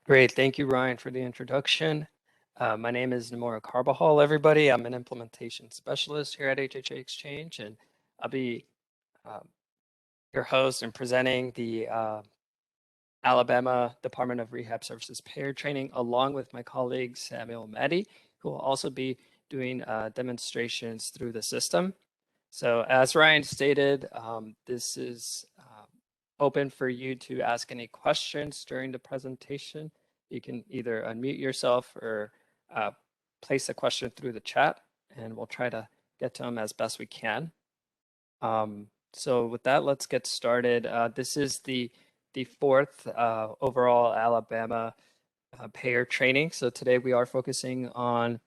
Great. Thank you, Ryan, for the introduction. My name is Namora Carbajal, everybody. I'm an implementation specialist here at HHA Exchange, and I'll be your host and presenting the Alabama Department of Rehab Services payer training, along with my colleague Samuel Meddy, who will also be doing demonstrations through the system. So as Ryan stated, this is open for you to ask any questions during the presentation. You can either unmute yourself or place a question through the chat, and we'll try to get to them as best we can. So with that, let's get started. This is the fourth overall Alabama payer training. So today we are focusing on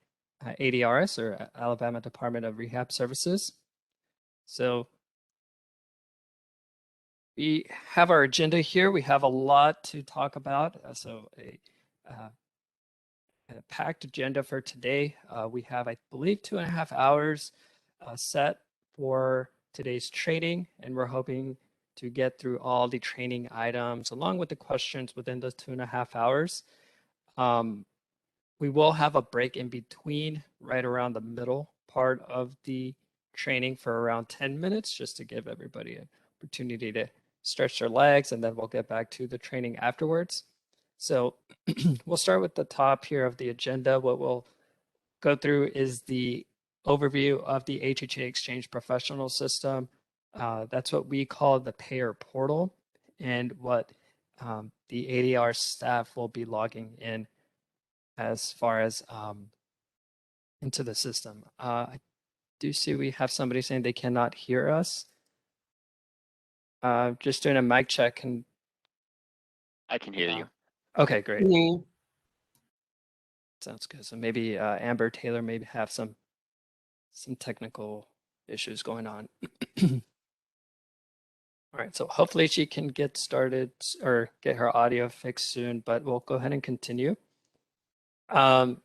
ADRS, or Alabama Department of Rehab Services. So we have our agenda here. We have a lot to talk about. So a packed agenda for today. We have, I believe, 2.5 hours set for today's training, and we're hoping to get through all the training items along with the questions within those 2.5 hours. We will have a break in between, right around the middle part of the training for around 10 minutes, just to give everybody an opportunity to stretch their legs, and then we'll get back to the training afterwards. So we'll start with the top here of the agenda. What we'll go through is the overview of the HHA Exchange Professional System. That's what we call the payer portal, and what the ADR staff will be logging in as far as into the system. I do see we have somebody saying they cannot hear us. Just doing a mic check. I can hear you. Okay, great. Mm-hmm. Sounds good. So maybe Amber Taylor maybe have some technical issues going on. All right, so hopefully she can get started or get her audio fixed soon, but we'll go ahead and continue. So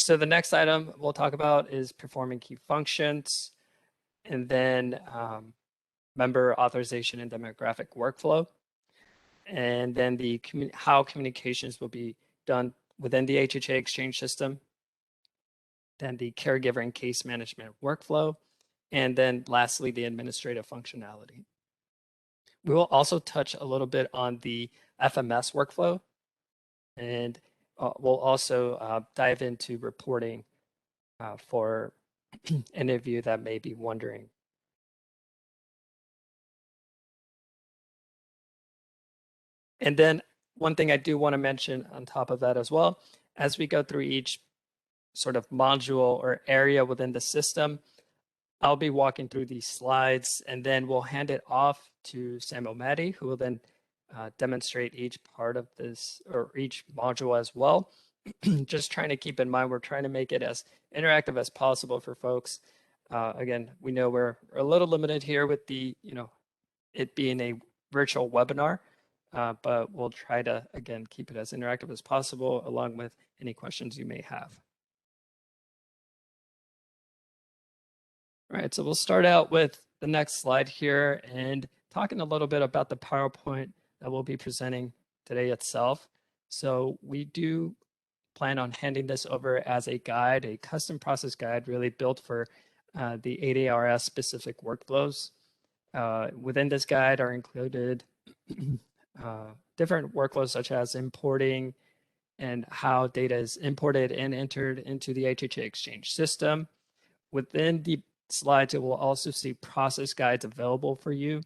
the next item we'll talk about is performing key functions, and then member authorization and demographic workflow, and then the how communications will be done within the HHA Exchange system, then the caregiver and case management workflow, and then lastly, the administrative functionality. We will also touch a little bit on the FMS workflow, and we'll also dive into reporting for any of you that may be wondering. And then one thing I do want to mention on top of that as well, as we go through each sort of module or area within the system, I'll be walking through these slides, and then we'll hand it off to Samuel Maddy, who will then demonstrate each part of this or each module as well. Just trying to keep in mind, we're trying to make it as interactive as possible for folks. Again, we know we're a little limited here with the, it being a virtual webinar, but we'll try to, again, keep it as interactive as possible, along with any questions you may have. All right, so we'll start out with the next slide here and talking a little bit about the PowerPoint that we'll be presenting today itself. So we do plan on handing this over as a guide, a custom process guide really built for the ADRS specific workflows. Within this guide are included different workflows such as importing and how data is imported and entered into the HHA Exchange system. Within the slides, it will also see process guides available for you.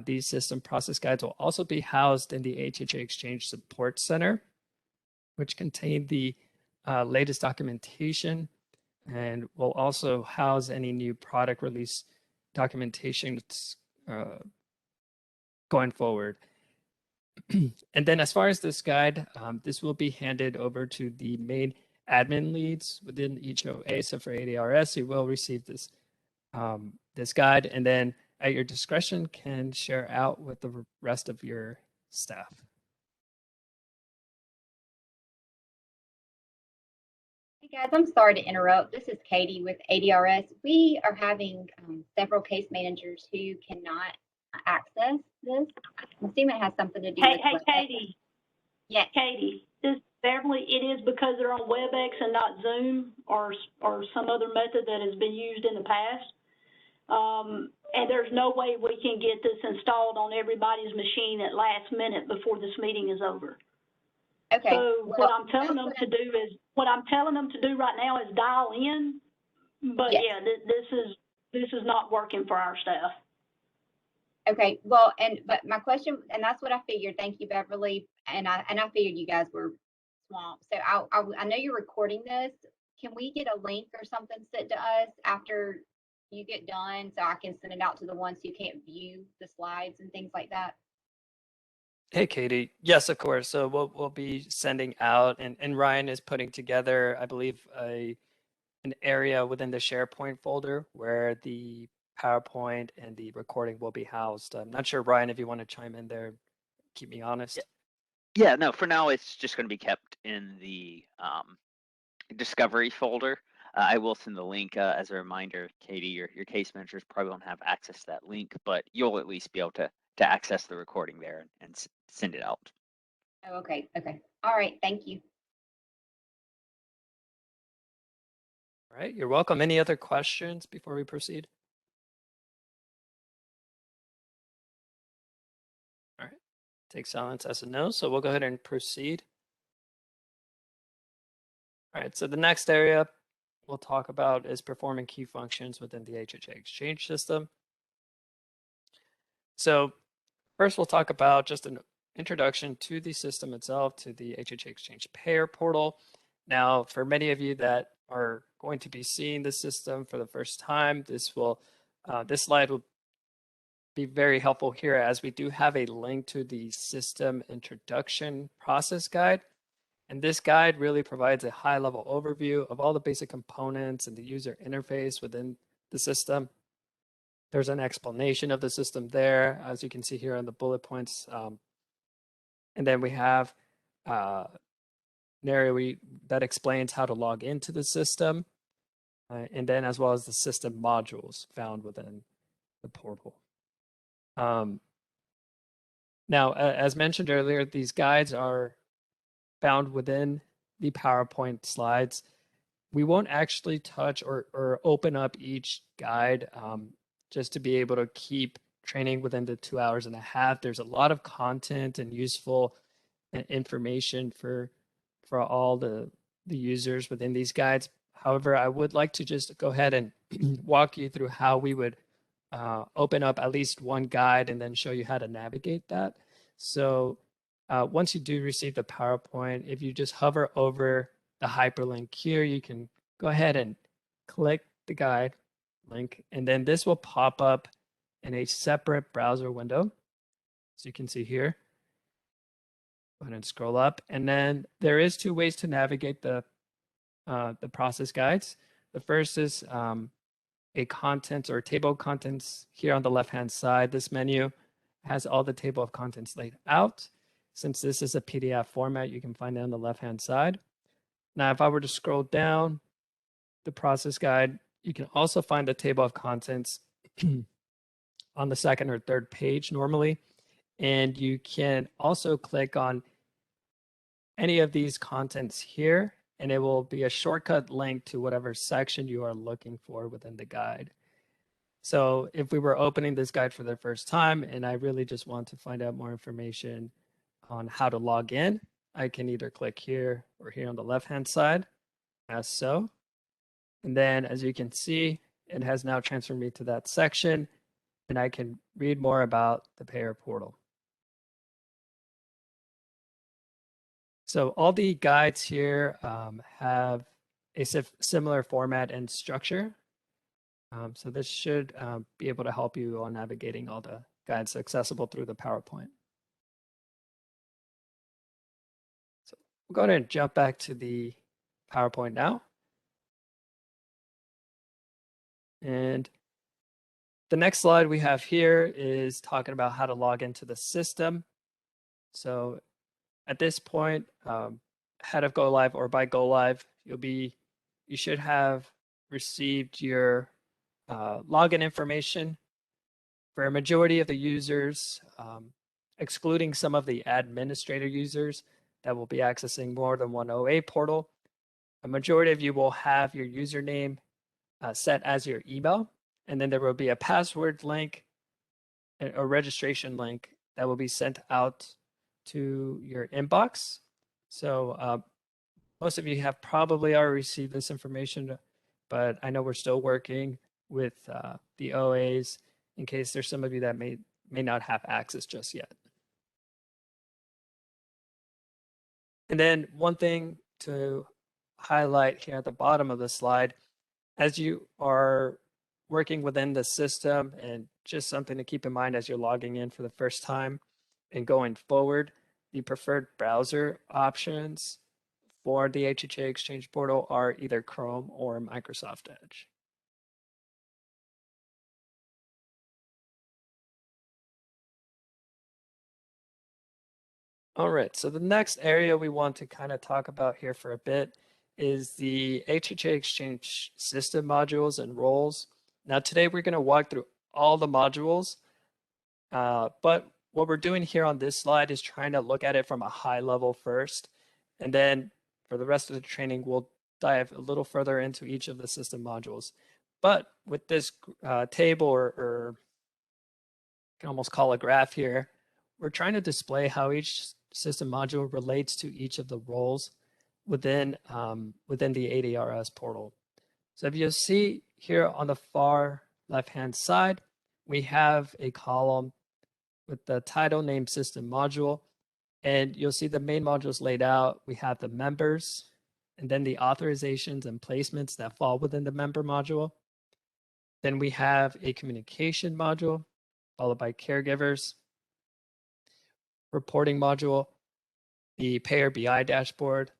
These system process guides will also be housed in the HHA Exchange Support Center, which contain the latest documentation, and will also house any new product release documentation going forward. And then as far as this guide, this will be handed over to the main admin leads within each OA. So for ADRS, you will receive this, this guide, and then at your discretion can share out with the rest of your staff. Hey guys, I'm sorry to interrupt. This is Katie with ADRS. We are having several case managers who cannot access this. I'm assuming it has something to do with Hey, Katie. Yeah, Katie, this Beverly, it is because they're on WebEx and not Zoom or some other method that has been used in the past. And there's no way we can get this installed on everybody's machine at last minute before this meeting is over. Okay. So well, what I'm telling them to do right now is dial in. But yes. yeah, this is not working for our staff. Okay. Well, but my question, and that's what I figured. Thank you, Beverly. And I figured you guys were swamped. So I know you're recording this. Can we get a link or something sent to us after you get done so I can send it out to the ones who can't view the slides and things like that? Hey, Katie. Yes, of course. So we'll be sending out, and Ryan is putting together, I believe, an area within the SharePoint folder where the PowerPoint and the recording will be housed. I'm not sure, Ryan, if you want to chime in there, keep me honest. Yeah, no, for now it's just going to be kept in the discovery folder. I will send the link as a reminder. Katie, your case managers probably won't have access to that link, but you'll at least be able to access the recording there and send it out. Oh, okay. Okay. All right. Thank you. All right, you're welcome. Any other questions before we proceed? All right, take silence as a no, so we'll go ahead and proceed. All right, so the next area we'll talk about is performing key functions within the HHA exchange system. So first we'll talk about just an introduction to the system itself, to the HHA exchange payer portal. Now, for many of you that are going to be seeing the system for the first time, this slide will be very helpful here, as we do have a link to the system introduction process guide. And this guide really provides a high-level overview of all the basic components and the user interface within the system. There's an explanation of the system there, as you can see here on the bullet points. And then we have an area that explains how to log into the system, and then as well as the system modules found within the portal. Now, as mentioned earlier, these guides are found within the PowerPoint slides. We won't actually touch or open up each guide just to be able to keep training within the 2.5 hours. There's a lot of content and useful information for all the users within these guides. However, I would like to just go ahead and walk you through how we would open up at least one guide and then show you how to navigate that. So once you do receive the PowerPoint, if you just hover over the hyperlink here, you can go ahead and click the guide link, and then this will pop up in a separate browser window. So you can see here. Go ahead and scroll up, and then there is 2 ways to navigate the process guides. The first is a contents or table of contents here on the left-hand side. This menu has all the table of contents laid out. Since this is a PDF format, you can find it on the left-hand side. Now, if I were to scroll down the process guide, you can also find the table of contents on the second or third page normally. And you can also click on any of these contents here, and it will be a shortcut link to whatever section you are looking for within the guide. So if we were opening this guide for the first time and I really just want to find out more information on how to log in, I can either click here or here on the left-hand side, as so. And then as you can see, it has now transferred me to that section, and I can read more about the payer portal. So all the guides here have a similar format and structure. So this should be able to help you on navigating all the guides accessible through the PowerPoint. So we'll go ahead and jump back to the PowerPoint now. And the next slide we have here is talking about how to log into the system. So at this point, ahead of go live or by go live, you should have received your login information. For a majority of the users, excluding some of the administrator users, that will be accessing more than one OA portal. A majority of you will have your username set as your email, and then there will be a password link, a registration link that will be sent out to your inbox. So most of you have probably already received this information, but I know we're still working with the OAs in case there's some of you that may not have access just yet. And then one thing to highlight here at the bottom of the slide, as you are working within the system, and just something to keep in mind as you're logging in for the first time and going forward, the preferred browser options for the HHA Exchange portal are either Chrome or Microsoft Edge. All right, so the next area we want to kind of talk about here for a bit is the HHA Exchange system modules and roles. Now today we're going to walk through all the modules, but what we're doing here on this slide is trying to look at it from a high level first, and then for the rest of the training we'll dive a little further into each of the system modules. But with this table, or you can almost call a graph here, we're trying to display how each system module relates to each of the roles within the ADRS portal. So if you see here on the far left-hand side, we have a column with the title, name, system module, and you'll see the main modules laid out. We have the members, and then the authorizations and placements that fall within the member module. Then we have a communication module, followed by caregivers, reporting module, the payer BI dashboard,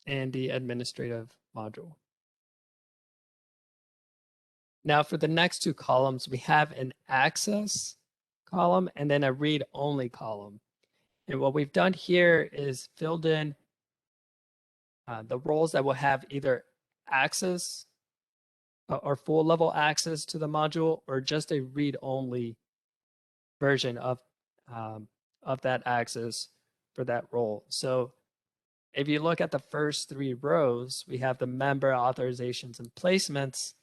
and the administrative module. Now for the next two columns, we have an access column and then a read-only column. And what we've done here is filled in the roles that will have either access or full level access to the module, or just a read-only version of that access for that role. So if you look at the first three rows, we have the member authorizations and placements.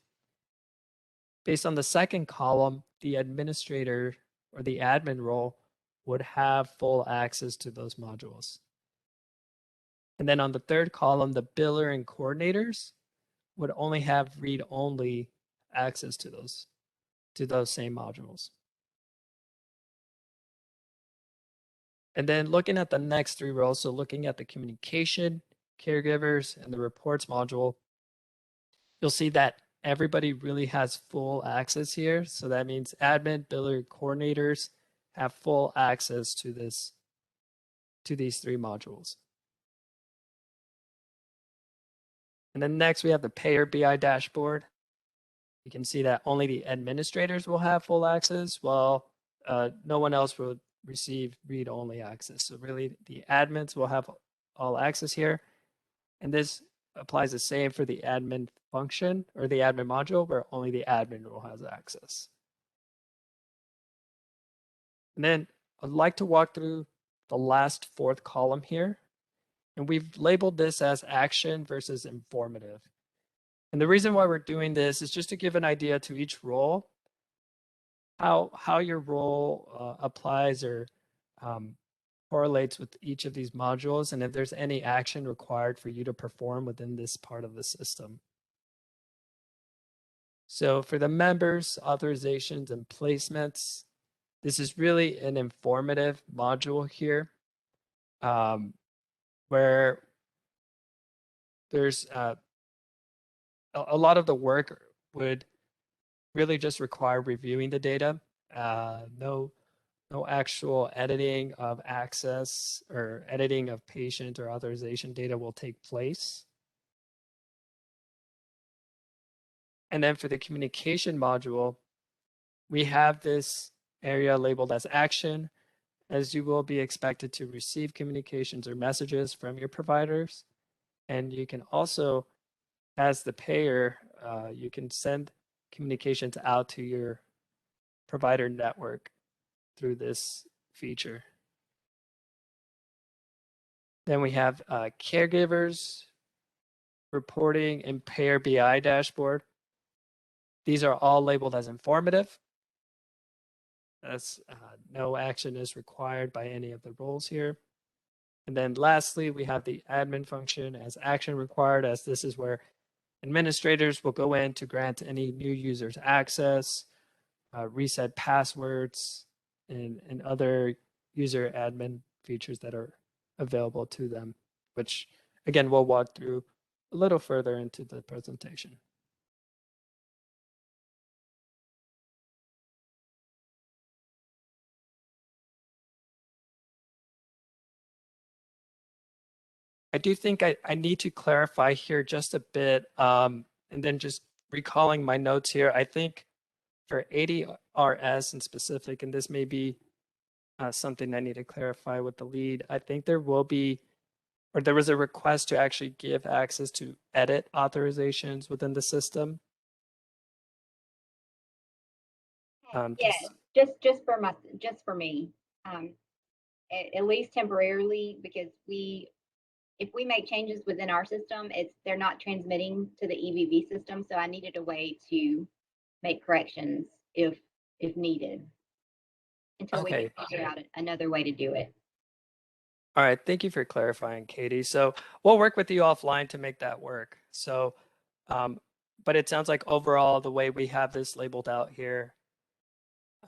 Based on the second column, the administrator or the admin role would have full access to those modules. And then on the third column, the biller and coordinators would only have read-only access to those same modules. And then looking at the next three rows, so looking at the communication, caregivers, and the reports module, you'll see that everybody really has full access here. So that means admin, biller, coordinators have full access to these three modules. And then next we have the payer BI dashboard. You can see that only the administrators will have full access, while no one else will receive read-only access. So really the admins will have all access here. And this applies the same for the admin function or the admin module, where only the admin role has access. And then I'd like to walk through the last fourth column here. And we've labeled this as action versus informative. And the reason why we're doing this is just to give an idea to each role, how your role applies or correlates with each of these modules, and if there's any action required for you to perform within this part of the system. So for the members, authorizations, and placements, this is really an informative module here, where there's a lot of the work would really just require reviewing the data. No actual editing of access or editing of patient or authorization data will take place. And then for the communication module, we have this area labeled as action, as you will be expected to receive communications or messages from your providers. And you can also, as the payer, you can send communications out to your provider network through this feature. Then we have caregivers reporting and payer BI dashboard. These are all labeled as informative. As no action is required by any of the roles here. And then lastly, we have the admin function as action required, as this is where administrators will go in to grant any new users access, reset passwords, and other user admin features that are available to them, which again, we'll walk through a little further into the presentation. I do think I need to clarify here just a bit, and then just recalling my notes here, I think for ADRS in specific, and this may be something I need to clarify with the lead, I think there will be, or there was a request to actually give access to edit authorizations within the system. Yes, just for me, at least temporarily, because if we make changes within our system, they're not transmitting to the EVV system. So I needed a way to make corrections if needed until we can figure out another way to do it. All right, thank you for clarifying, Katie. So we'll work with you offline to make that work. So, but it sounds like overall the way we have this labeled out here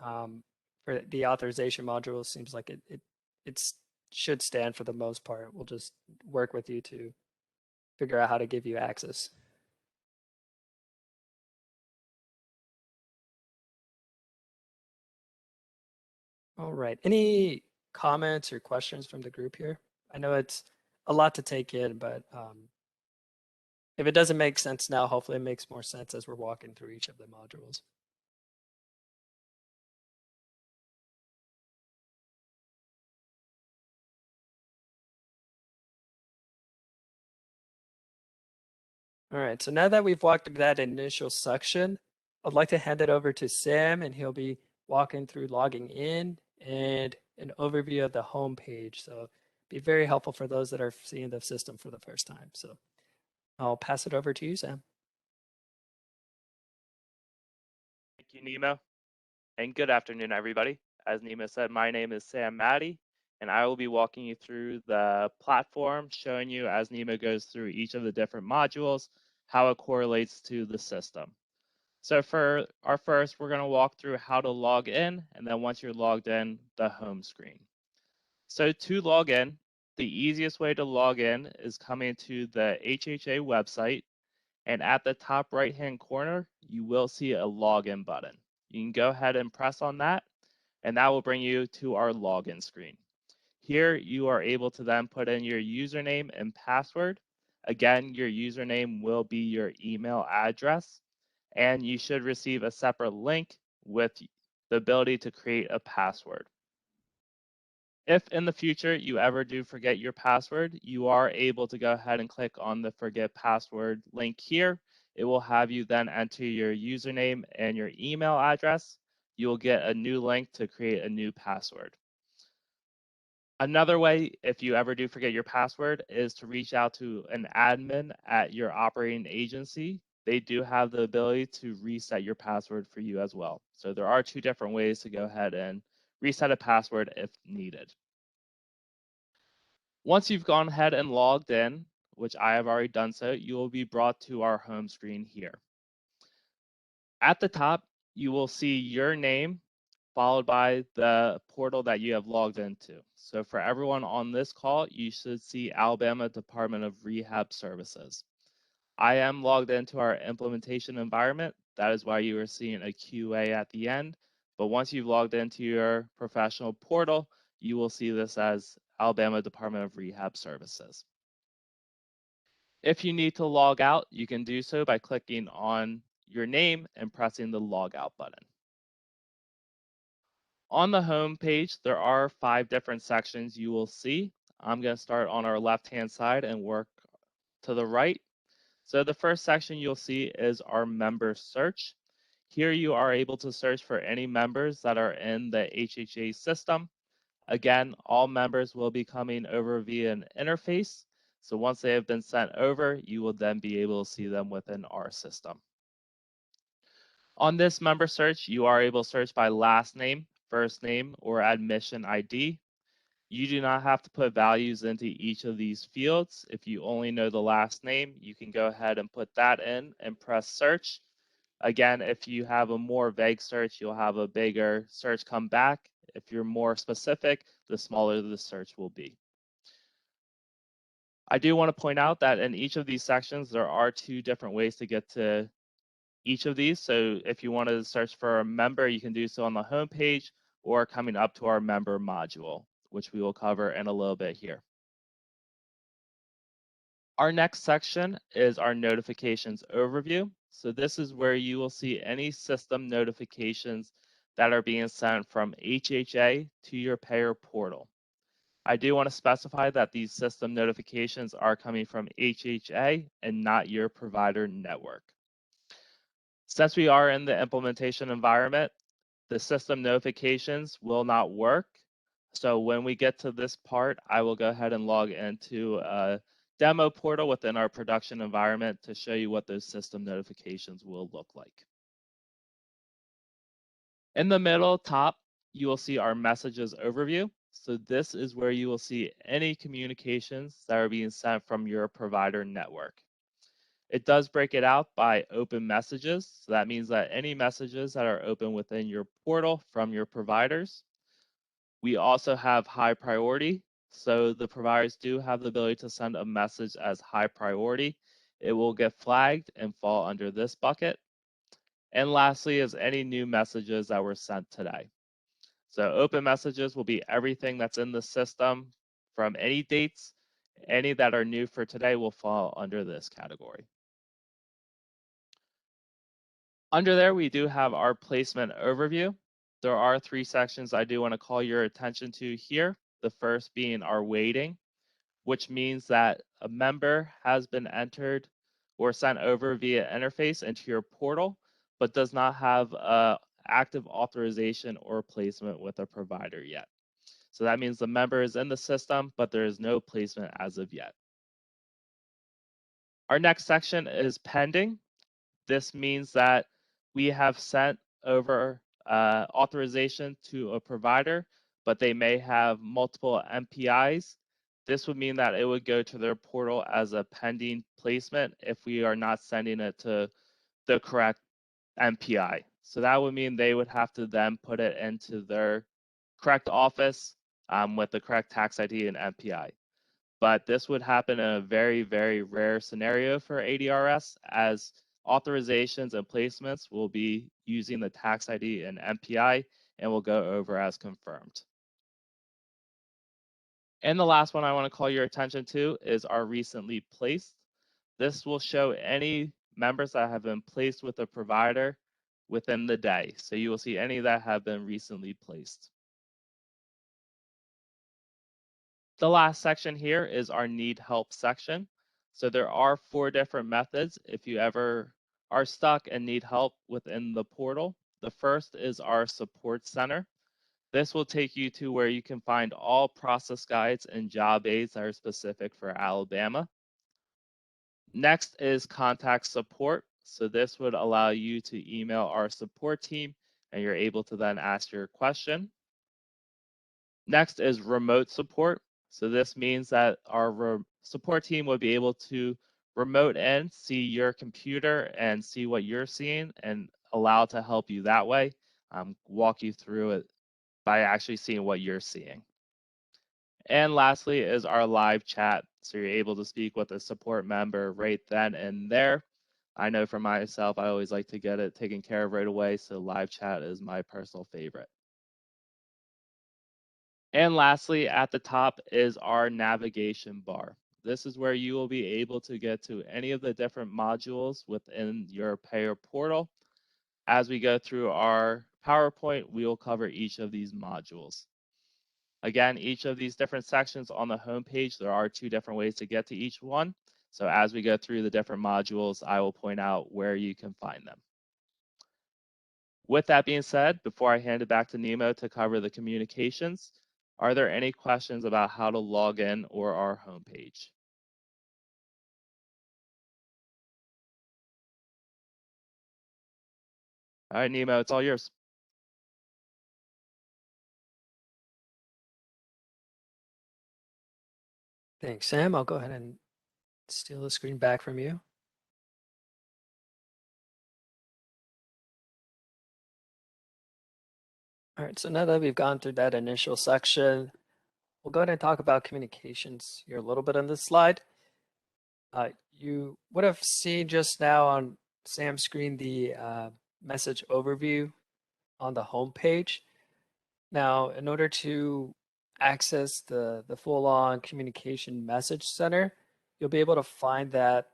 for the authorization module seems like it should stand for the most part. We'll just work with you to figure out how to give you access. All right, any comments or questions from the group here? I know it's a lot to take in, but if it doesn't make sense now, hopefully it makes more sense as we're walking through each of the modules. All right, so now that we've walked through that initial section, I'd like to hand it over to Sam, and he'll be walking through logging in and an overview of the home page. So be very helpful for those that are seeing the system for the first time. So I'll pass it over to you, Sam. Thank you, Nemo, and good afternoon, everybody. As Nemo said, my name is Sam Maddie, and I will be walking you through the platform, showing you as Nemo goes through each of the different modules, how it correlates to the system. So for our first, we're going to walk through how to log in, and then once you're logged in, the home screen. So to log in, the easiest way to log in is coming to the HHA website, and at the top right-hand corner, you will see a login button. You can go ahead and press on that, and that will bring you to our login screen. Here, you are able to then put in your username and password. Again, your username will be your email address, and you should receive a separate link with the ability to create a password. If in the future you ever do forget your password, you are able to go ahead and click on the forget password link here. It will have you then enter your username and your email address. You will get a new link to create a new password. Another way, if you ever do forget your password, is to reach out to an admin at your operating agency. They do have the ability to reset your password for you as well. So there are two different ways to go ahead and reset a password if needed. Once you've gone ahead and logged in, which I have already done so, you will be brought to our home screen here. At the top, you will see your name followed by the portal that you have logged into. So for everyone on this call, you should see Alabama Department of Rehab Services. I am logged into our implementation environment. That is why you are seeing a QA at the end. But once you've logged into your professional portal, you will see this as Alabama Department of Rehab Services. If you need to log out, you can do so by clicking on your name and pressing the logout button. On the home page, there are 5 different sections you will see. I'm going to start on our left-hand side and work to the right. So the first section you'll see is our member search. Here you are able to search for any members that are in the HHA system. Again, all members will be coming over via an interface. So once they have been sent over, you will then be able to see them within our system. On this member search, you are able to search by last name, first name, or admission ID. You do not have to put values into each of these fields. If you only know the last name, you can go ahead and put that in and press search. Again, if you have a more vague search, you'll have a bigger search come back. If you're more specific, the smaller the search will be. I do want to point out that in each of these sections, there are 2 different ways to get to each of these. So if you want to search for a member, you can do so on the home page or coming up to our member module, which we will cover in a little bit here. Our next section is our notifications overview. So this is where you will see any system notifications that are being sent from HHA to your payer portal. I do want to specify that these system notifications are coming from HHA and not your provider network. Since we are in the implementation environment, the system notifications will not work. So when we get to this part, I will go ahead and log into a demo portal within our production environment to show you what those system notifications will look like. In the middle top, you will see our messages overview. So this is where you will see any communications that are being sent from your provider network. It does break it out by open messages. So that means that any messages that are open within your portal from your providers. We also have high priority. So the providers do have the ability to send a message as high priority. It will get flagged and fall under this bucket. And lastly is any new messages that were sent today. So open messages will be everything that's in the system from any dates. Any that are new for today will fall under this category. Under there, we do have our placement overview. There are 3 sections I do want to call your attention to here. The first being our waiting, which means that a member has been entered or sent over via interface into your portal, but does not have active authorization or placement with a provider yet. So that means the member is in the system, but there is no placement as of yet. Our next section is pending. This means that we have sent over authorization to a provider, but they may have multiple MPIs. This would mean that it would go to their portal as a pending placement if we are not sending it to the correct MPI. So that would mean they would have to then put it into their correct office with the correct tax ID and MPI. But this would happen in a very, very rare scenario for ADRS, as authorizations and placements will be using the tax ID and MPI and will go over as confirmed. And the last one I want to call your attention to is our recently placed. This will show any members that have been placed with a provider within the day. So you will see any that have been recently placed. The last section here is our need help section. So there are 4 different methods if you ever are stuck and need help within the portal. The first is our support center. This will take you to where you can find all process guides and job aids that are specific for Alabama. Next is contact support. So this would allow you to email our support team and you're able to then ask your question. Next is remote support. So this means that our support team will be able to remote in, see your computer and see what you're seeing and allow to help you that way, walk you through it by actually seeing what you're seeing. And lastly is our live chat. So you're able to speak with a support member right then and there. I know for myself, I always like to get it taken care of right away. So live chat is my personal favorite. And lastly, at the top is our navigation bar. This is where you will be able to get to any of the different modules within your payer portal. As we go through our PowerPoint, we will cover each of these modules. Again, each of these different sections on the home page, there are 2 different ways to get to each one. So as we go through the different modules, I will point out where you can find them. With that being said, before I hand it back to Nemo to cover the communications, Are there any questions about how to log in or our homepage? All right, Nemo, it's all yours. Thanks, Sam. I'll go ahead and steal the screen back from you. All right, so now that we've gone through that initial section, we'll go ahead and talk about communications here a little bit on this slide. You would have seen just now on Sam's screen the message overview on the home page. Now, in order to access the full-on communication message center, you'll be able to find that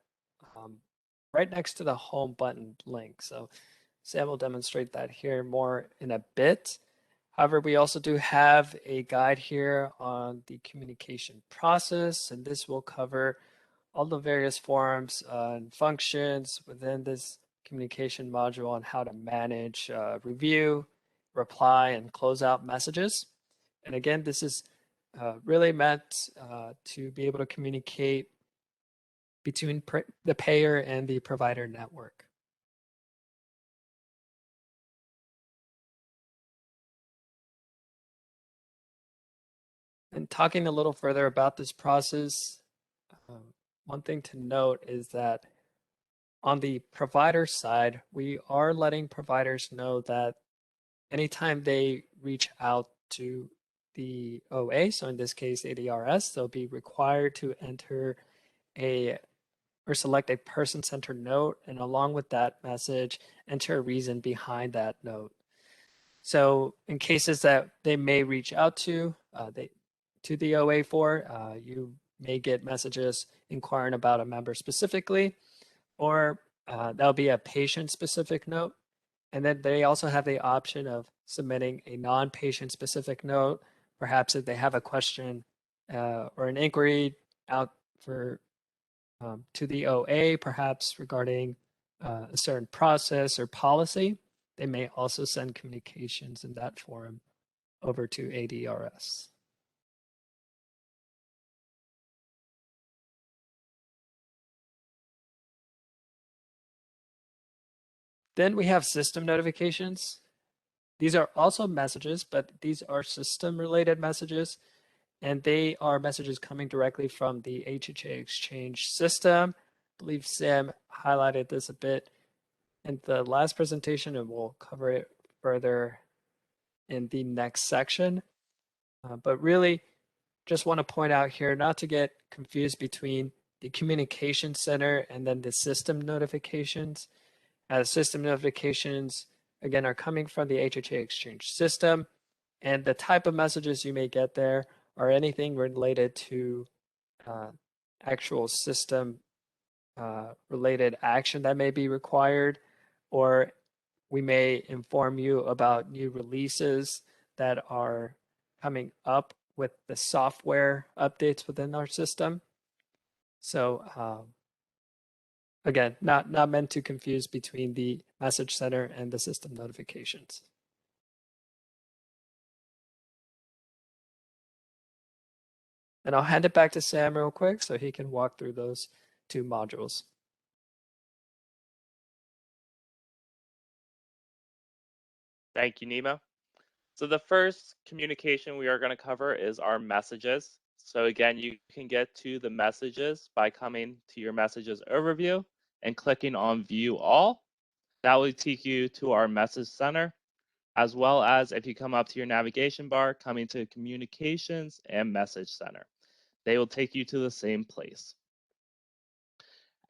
right next to the home button link. So Sam will demonstrate that here more in a bit. However, we also do have a guide here on the communication process, and this will cover all the various forms and functions within this communication module on how to manage, review, reply, and close out messages. And again, this is really meant to be able to communicate between the payer and the provider network. And talking a little further about this process, one thing to note is that on the provider side, we are letting providers know that anytime they reach out to the OA, so in this case ADRS, they'll be required to enter or select a person-centered note, and along with that message, enter a reason behind that note. So in cases that they may reach out to the OA for, you may get messages inquiring about a member specifically, or that'll be a patient-specific note. And then they also have the option of submitting a non-patient specific note, perhaps if they have a question or an inquiry out for to the OA, perhaps regarding a certain process or policy. They may also send communications in that form over to ADRS. Then we have system notifications. These are also messages, but these are system-related messages, and they are messages coming directly from the HHA exchange system. I believe Sam highlighted this a bit in the last presentation, and we'll cover it further in the next section. But really, just want to point out here not to get confused between the communication center and then the system notifications. As system notifications, again, are coming from the HHA exchange system, and the type of messages you may get there are anything related to actual system related action that may be required, or we may inform you about new releases that are coming up with the software updates within our system. So again, not meant to confuse between the message center and the system notifications. And I'll hand it back to Sam real quick so he can walk through those two modules. Thank you, Nemo. So the first communication we are going to cover is our messages. So again, you can get to the messages by coming to your messages overview and clicking on view all. That will take you to our message center, as well as if you come up to your navigation bar, coming to communications and message center. They will take you to the same place.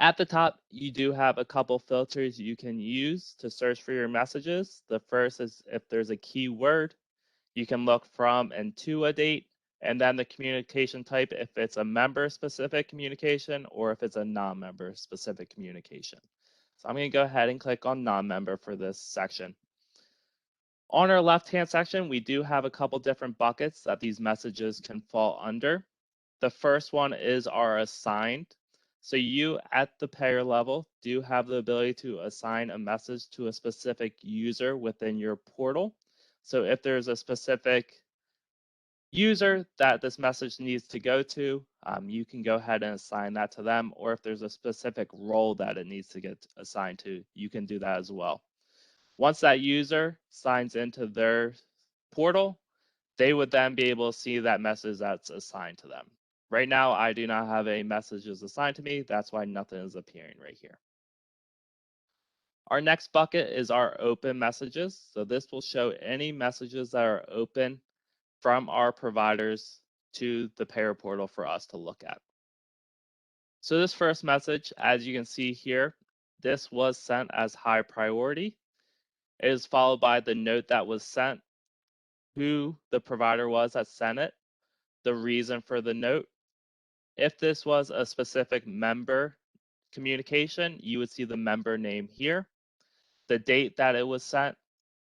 At the top, you do have a couple filters you can use to search for your messages. The first is if there's a keyword, you can look from and to a date, and then the communication type if it's a member-specific communication or if it's a non-member specific communication. So I'm going to go ahead and click on non-member for this section. On our left-hand section, we do have a couple different buckets that these messages can fall under. The first one is our assigned. So you at the payer level do have the ability to assign a message to a specific user within your portal. So if there's a specific user that this message needs to go to, you can go ahead and assign that to them, or if there's a specific role that it needs to get assigned to, you can do that as well. Once that user signs into their portal, they would then be able to see that message that's assigned to them. Right now, I do not have any messages assigned to me. That's why nothing is appearing right here. Our next bucket is our open messages. So this will show any messages that are open from our providers to the payer portal for us to look at. So this first message, as you can see here, this was sent as high priority. It is followed by the note that was sent, who the provider was that sent it, the reason for the note. If this was a specific member communication, you would see the member name here, the date that it was sent.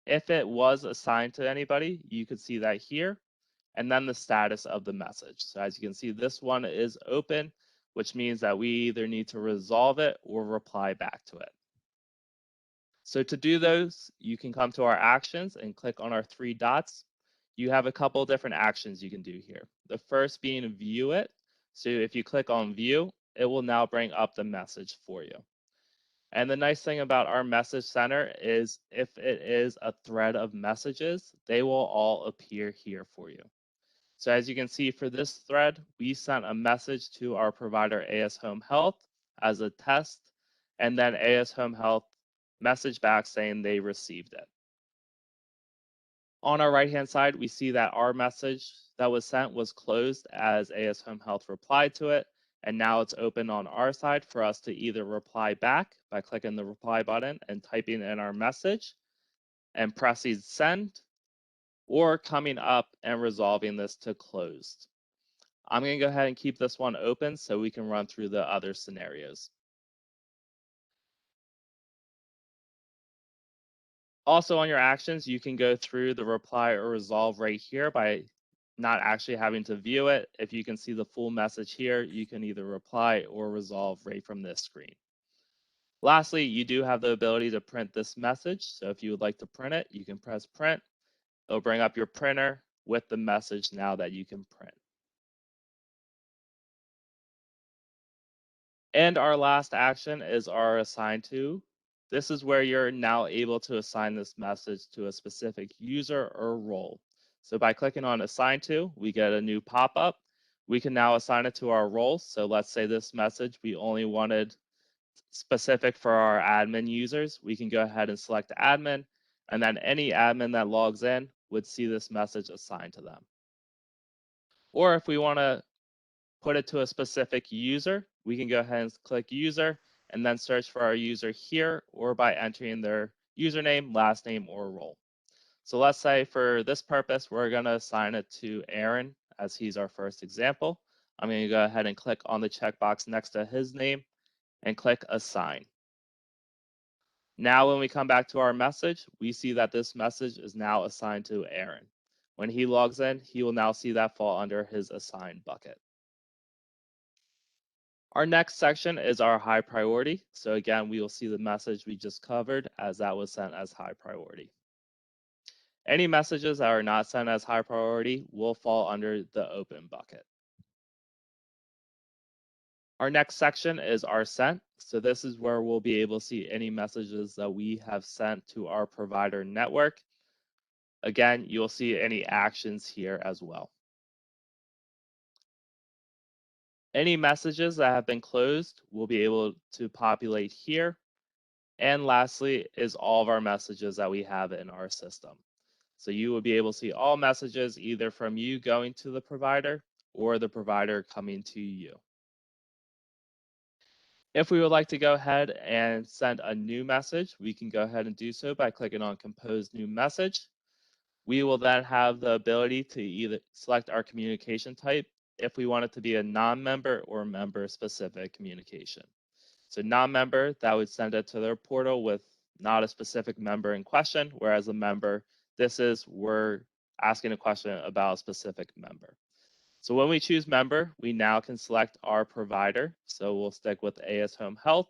If it was assigned to anybody, you could see that here, and then the status of the message. So as you can see, this one is open, which means that we either need to resolve it or reply back to it. So to do those, you can come to our actions and click on our 3 dots. You have a couple different actions you can do here. The first being view it. So if you click on view, it will now bring up the message for you. And the nice thing about our message center is if it is a thread of messages, they will all appear here for you. So as you can see for this thread, we sent a message to our provider AS Home Health as a test, and then AS Home Health message back saying they received it. On our right-hand side, we see that our message that was sent was closed as AS Home Health replied to it, and now it's open on our side for us to either reply back by clicking the reply button and typing in our message and pressing send, or coming up and resolving this to closed. I'm going to go ahead and keep this one open so we can run through the other scenarios. Also on your actions, you can go through the reply or resolve right here by not actually having to view it. If you can see the full message here, you can either reply or resolve right from this screen. Lastly, you do have the ability to print this message. So if you would like to print it, you can press print. It'll bring up your printer with the message now that you can print. And our last action is our assign to. This is where you're now able to assign this message to a specific user or role. So by clicking on assign to, we get a new pop-up. We can now assign it to our role. So let's say this message we only wanted specific for our admin users. We can go ahead and select admin, and then any admin that logs in would see this message assigned to them. Or if we want to put it to a specific user, we can go ahead and click user and then search for our user here, or by entering their username, last name, or role. So let's say for this purpose, we're going to assign it to Aaron as he's our first example. I'm going to go ahead and click on the checkbox next to his name and click assign. Now when we come back to our message, we see that this message is now assigned to Aaron. When he logs in, he will now see that fall under his assigned bucket. Our next section is our high priority. So again, we will see the message we just covered as that was sent as high priority. Any messages that are not sent as high priority will fall under the open bucket. Our next section is our sent. So this is where we'll be able to see any messages that we have sent to our provider network. Again, you'll see any actions here as well. Any messages that have been closed will be able to populate here. And lastly is all of our messages that we have in our system. So you will be able to see all messages either from you going to the provider or the provider coming to you. If we would like to go ahead and send a new message, we can go ahead and do so by clicking on Compose New Message. We will then have the ability to either select our communication type if we want it to be a non-member or member-specific communication. So non-member, that would send it to their portal with not a specific member in question, whereas a member, we're asking a question about a specific member. So when we choose member, we now can select our provider. So we'll stick with AS Home Health.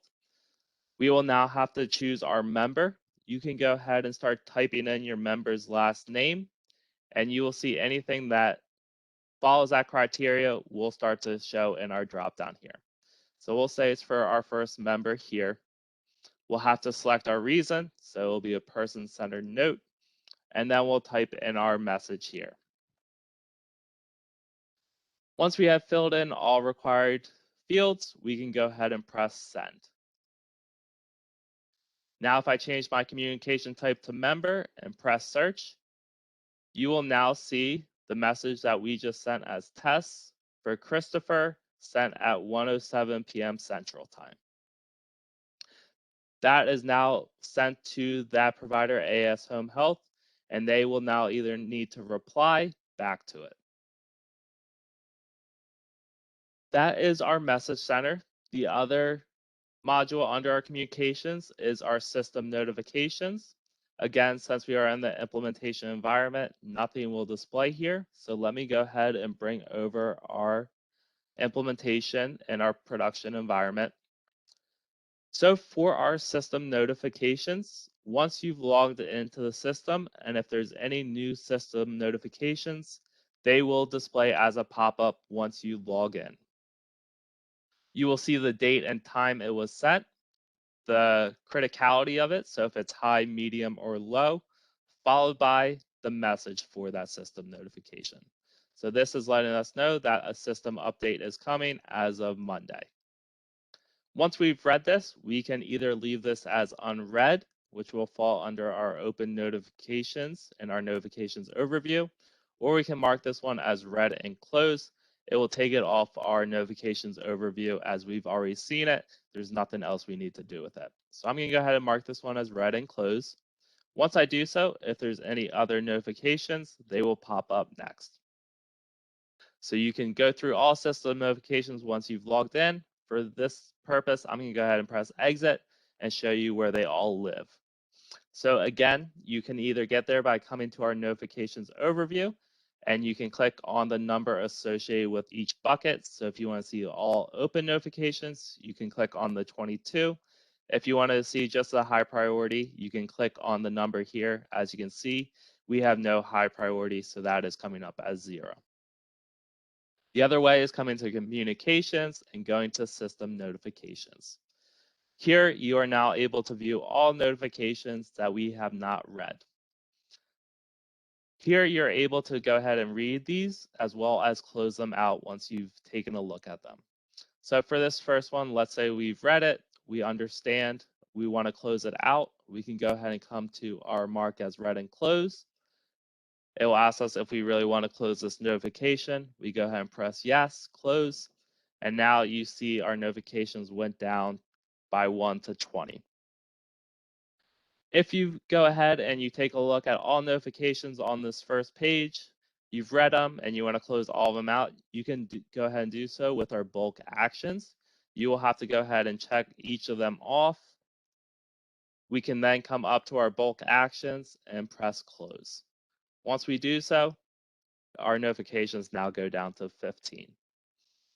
We will now have to choose our member. You can go ahead and start typing in your member's last name, and you will see anything that follows that criteria will start to show in our drop down here. So we'll say it's for our first member here. We'll have to select our reason. So it'll be a person-centered note. And then we'll type in our message here. Once we have filled in all required fields, we can go ahead and press send. Now, if I change my communication type to member and press search, you will now see the message that we just sent as tests for Christopher sent at 1:07 p.m. Central Time. That is now sent to that provider, AS Home Health, and they will now either need to reply back to it. That is our message center. The other module under our communications is our system notifications. Again, since we are in the implementation environment, nothing will display here. So let me go ahead and bring over our implementation in our production environment. So for our system notifications, once you've logged into the system, and if there's any new system notifications, they will display as a pop-up once you log in. You will see the date and time it was sent, the criticality of it, so if it's high, medium, or low, followed by the message for that system notification. So this is letting us know that a system update is coming as of Monday. Once we've read this, we can either leave this as unread, which will fall under our open notifications and our notifications overview, or we can mark this one as read and close. It will take it off our notifications overview as we've already seen it. There's nothing else we need to do with it. So I'm going to go ahead and mark this one as read and close. Once I do so, if there's any other notifications, they will pop up next. So you can go through all system notifications once you've logged in. For this purpose, I'm going to go ahead and press exit and show you where they all live. So again, you can either get there by coming to our notifications overview, and you can click on the number associated with each bucket. So if you want to see all open notifications, you can click on the 22. If you want to see just the high priority, you can click on the number here. As you can see, we have no high priority, so that is coming up as 0. The other way is coming to communications and going to system notifications. Here, you are now able to view all notifications that we have not read. Here, you're able to go ahead and read these as well as close them out once you've taken a look at them. So for this first one, let's say we've read it, we understand, we want to close it out. We can go ahead and come to our mark as read and close. It will ask us if we really want to close this notification. We go ahead and press yes, close, and now you see our notifications went down by 1 to 20. If you go ahead and you take a look at all notifications on this first page, you've read them and you want to close all of them out, you can go ahead and do so with our bulk actions. You will have to go ahead and check each of them off. We can then come up to our bulk actions and press close. Once we do so, our notifications now go down to 15.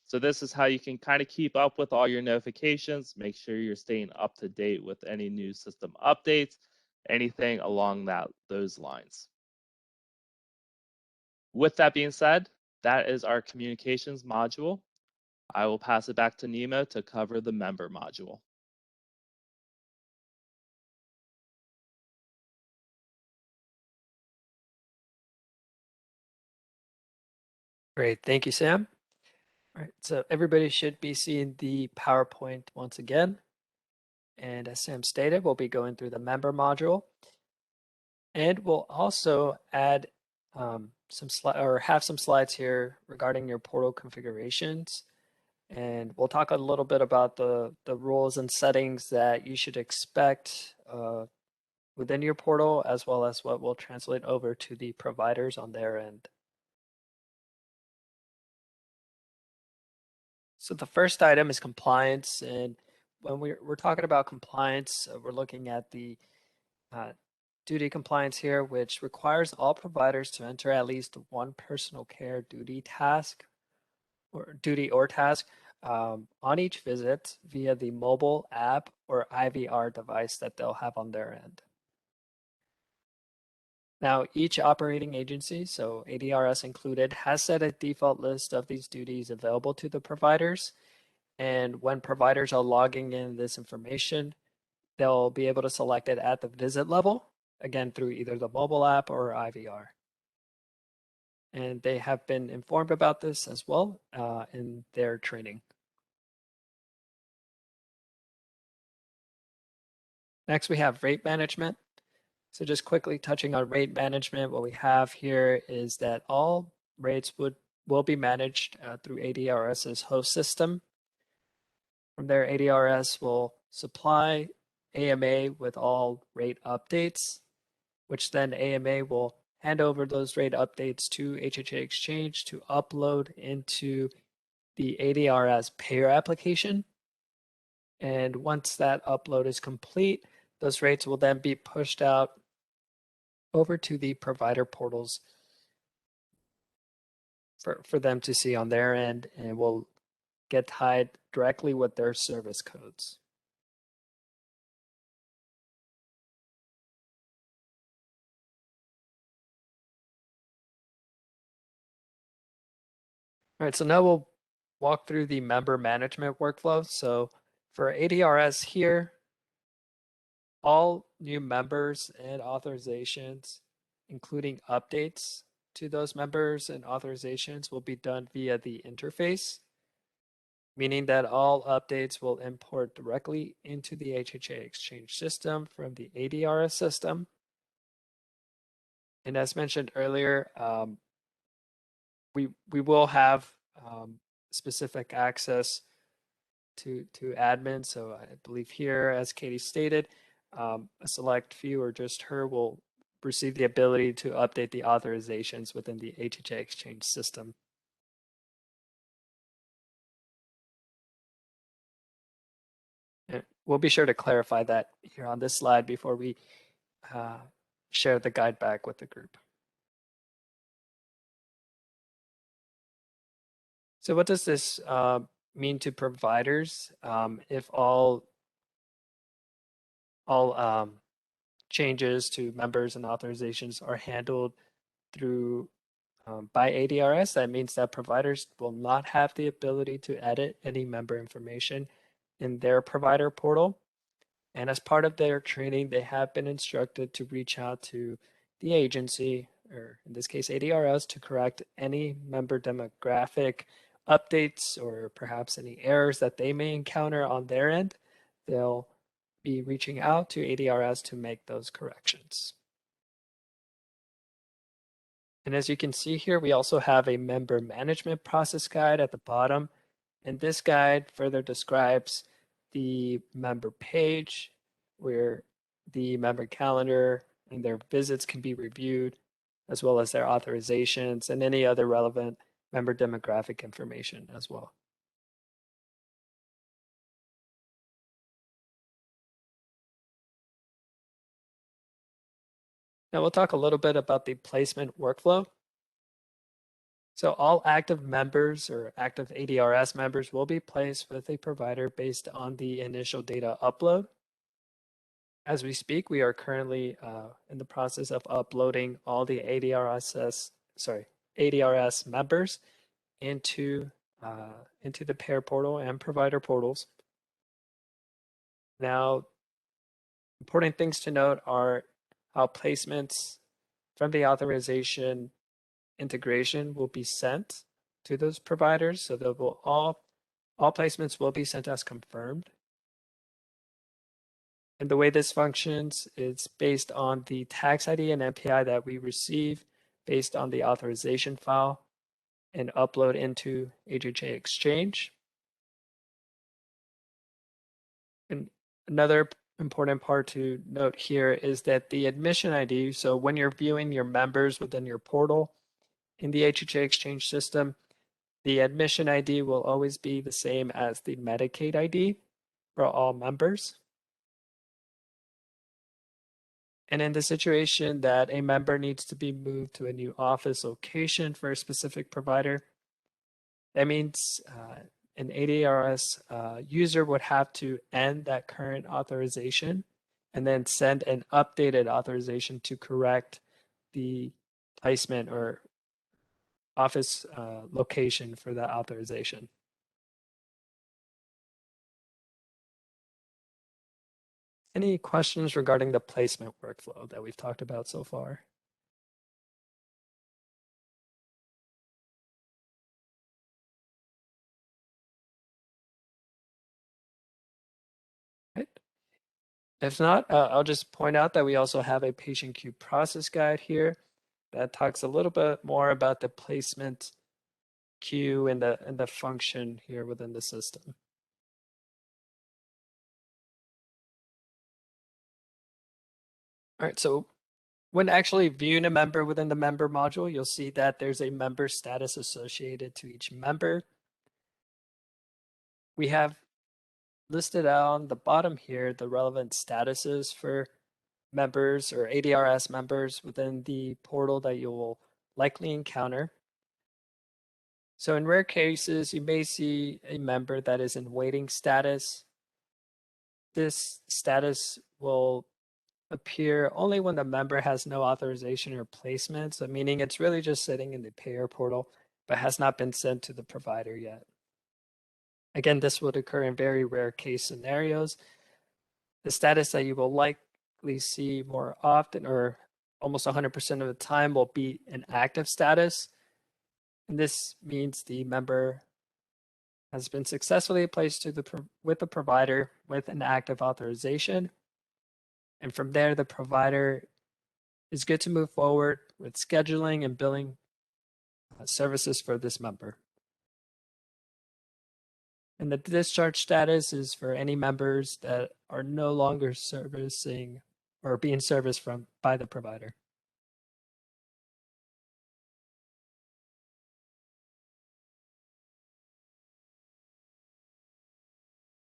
So this is how you can kind of keep up with all your notifications, make sure you're staying up to date with any new system updates, anything along those lines. With that being said, that is our communications module. I will pass it back to Nemo to cover the member module. Great, thank you, Sam. All right, so everybody should be seeing the PowerPoint once again. And as Sam stated, we'll be going through the member module. And we'll also add have some slides here regarding your portal configurations. And we'll talk a little bit about the rules and settings that you should expect within your portal, as well as what will translate over to the providers on their end. So the first item is compliance, and when we're talking about compliance, we're looking at the duty compliance here, which requires all providers to enter at least one personal care duty or task on each visit via the mobile app or IVR device that they'll have on their end. Now, each operating agency, so ADRS included, has set a default list of these duties available to the providers. And when providers are logging in this information, they'll be able to select it at the visit level, again, through either the mobile app or IVR. And they have been informed about this as well in their training. Next, we have rate management. So just quickly touching on rate management, what we have here is that all rates will be managed through ADRS's host system. From there, ADRS will supply AMA with all rate updates, which then AMA will hand over those rate updates to HHA Exchange to upload into the ADRS payer application. And once that upload is complete, those rates will then be pushed out over to the provider portals for them to see on their end, and will get tied directly with their service codes. All right, so now we'll walk through the member management workflow. So for ADRS here, all new members and authorizations, including updates to those members and authorizations, will be done via the interface, meaning that all updates will import directly into the HHA Exchange system from the ADRS system. And as mentioned earlier, we will have specific access to admin. So I believe here, as Katie stated, a select few or just her will receive the ability to update the authorizations within the HHA Exchange system. And we'll be sure to clarify that here on this slide before we share the guide back with the group. So what does this mean to providers if all changes to members and authorizations are handled through by ADRS? That means that providers will not have the ability to edit any member information in their provider portal. And as part of their training, they have been instructed to reach out to the agency, or in this case, ADRS, to correct any member demographic updates or perhaps any errors that they may encounter on their end. They'll be reaching out to ADRS to make those corrections. And as you can see here, we also have a member management process guide at the bottom. And this guide further describes the member page where the member calendar and their visits can be reviewed, as well as their authorizations and any other relevant member demographic information as well. Now we'll talk a little bit about the placement workflow. So all active members or active ADRS members will be placed with a provider based on the initial data upload. As we speak, we are currently in the process of uploading all the ADRS members into the payer portal and provider portals. Now, important things to note are how placements from the authorization integration will be sent to those providers. So they will all placements will be sent as confirmed. And the way this functions is based on the tax ID and MPI that we receive based on the authorization file and upload into HHA Exchange. And another important part to note here is that the admission ID, so when you're viewing your members within your portal in the HHA Exchange system, the admission ID will always be the same as the Medicaid ID for all members. And in the situation that a member needs to be moved to a new office location for a specific provider, that means an ADRS user would have to end that current authorization and then send an updated authorization to correct the placement or office location for that authorization. Any questions regarding the placement workflow that we've talked about so far? Right. If not, I'll just point out that we also have a patient queue process guide here that talks a little bit more about the placement queue and the function here within the system. All right, so when actually viewing a member within the member module, you'll see that there's a member status associated to each member. We have listed out on the bottom here the relevant statuses for members or ADRS members within the portal that you will likely encounter. So in rare cases, you may see a member that is in waiting status. This status will appear only when the member has no authorization or placement, so meaning it's really just sitting in the payer portal, but has not been sent to the provider yet. Again, this would occur in very rare case scenarios. The status that you will likely see more often, or almost 100% of the time, will be an active status. And this means the member has been successfully placed with the provider with an active authorization. And from there, the provider is good to move forward with scheduling and billing services for this member. And the discharge status is for any members that are no longer servicing or being serviced by the provider.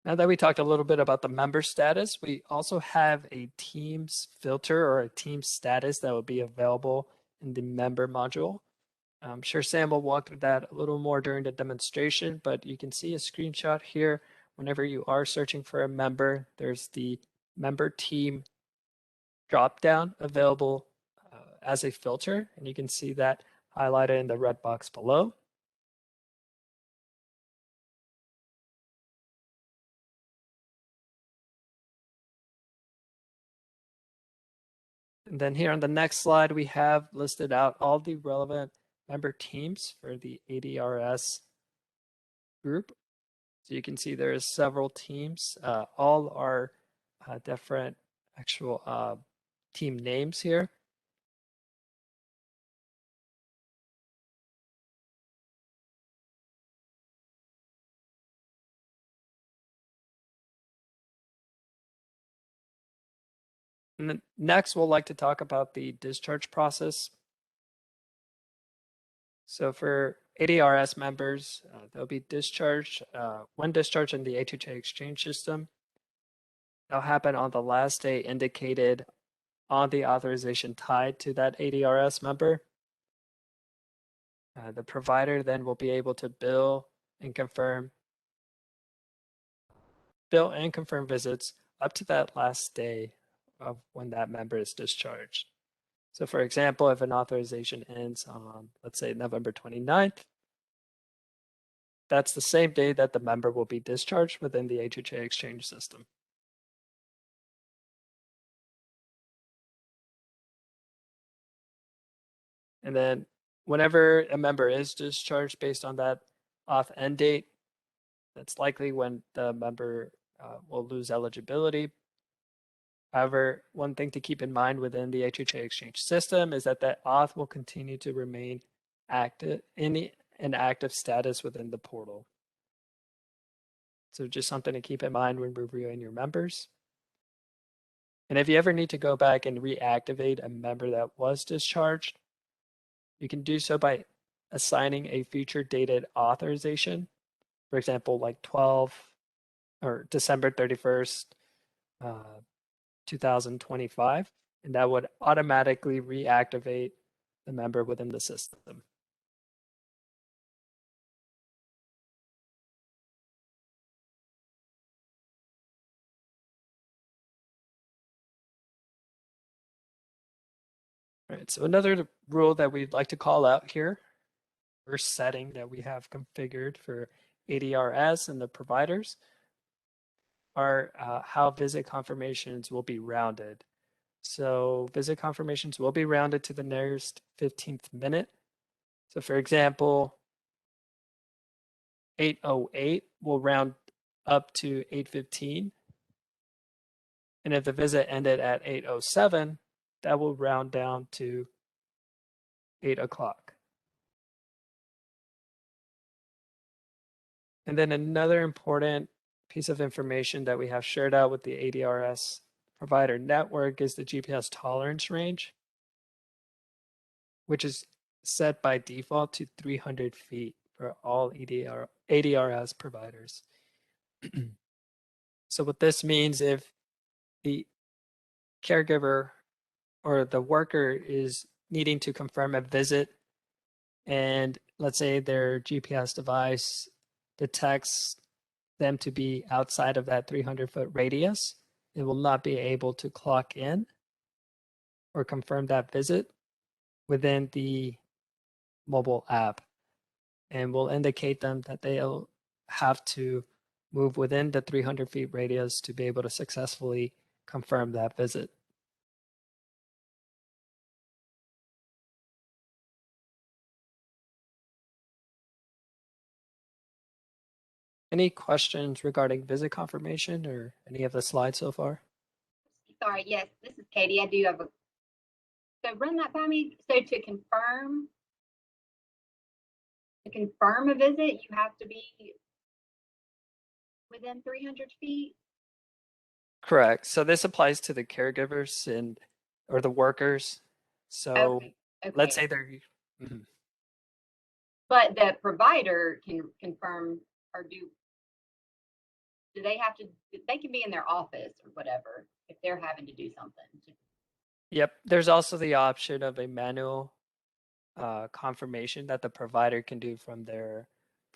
Now that we talked a little bit about the member status, we also have a Teams filter or a Teams status that will be available in the member module. I'm sure Sam will walk through that a little more during the demonstration, but you can see a screenshot here. Whenever you are searching for a member, there's the member team dropdown available as a filter, and you can see that highlighted in the red box below. And then here on the next slide, we have listed out all the relevant member teams for the ADRS group. So you can see there is several teams. All are different actual team names here. And then next, we'll like to talk about the discharge process. So for ADRS members, they'll be discharged when discharged in the HHA exchange system. That'll happen on the last day indicated on the authorization tied to that ADRS member. The provider then will be able to bill and confirm visits up to that last day of when that member is discharged. So for example, if an authorization ends on, let's say, November 29th, that's the same day that the member will be discharged within the HHA exchange system. And then whenever a member is discharged based on that auth end date, that's likely when the member will lose eligibility. However, one thing to keep in mind within the HHA exchange system is that that auth will continue to remain active in an active status within the portal. So just something to keep in mind when reviewing your members. And if you ever need to go back and reactivate a member that was discharged, you can do so by assigning a future dated authorization, for example, like December 31st, 2025, and that would automatically reactivate the member within the system. All right, so another rule that we'd like to call out here, or setting that we have configured for ADRS and the providers, are how visit confirmations will be rounded. So visit confirmations will be rounded to the nearest 15th minute. So for example, 8:08 will round up to 8:15. And if the visit ended at 8:07, that will round down to 8 o'clock. And then another important piece of information that we have shared out with the ADRS provider network is the GPS tolerance range, which is set by default to 300 feet for all ADRS providers. So what this means, if the caregiver or the worker is needing to confirm a visit, and let's say their GPS device detects them to be outside of that 300-foot radius, it will not be able to clock in or confirm that visit within the mobile app, and will indicate them that they'll have to move within the 300 feet radius to be able to successfully confirm that visit. Any questions regarding visit confirmation or any of the slides so far? Sorry, yes, this is Katie. I do have a, so run that by me. So to confirm a visit, you have to be within 300 feet? Correct. So this applies to the caregivers or the workers. So Okay, let's okay. say they're Mhm. But the provider can confirm, or do they have to, they can be in their office or whatever if they're having to do something. Yep. There's also the option of a manual confirmation that the provider can do from their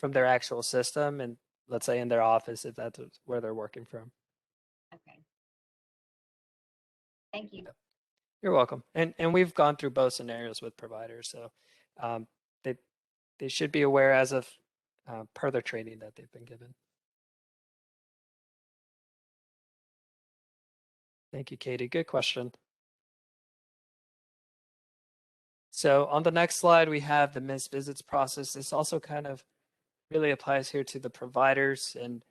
actual system, and let's say in their office if that's where they're working from. Okay. Thank you. You're welcome. And we've gone through both scenarios with providers, so they should be aware as of per their training that they've been given. Thank you, Katie. Good question. So on the next slide, we have the missed visits process. This also kind of really applies here to the providers, and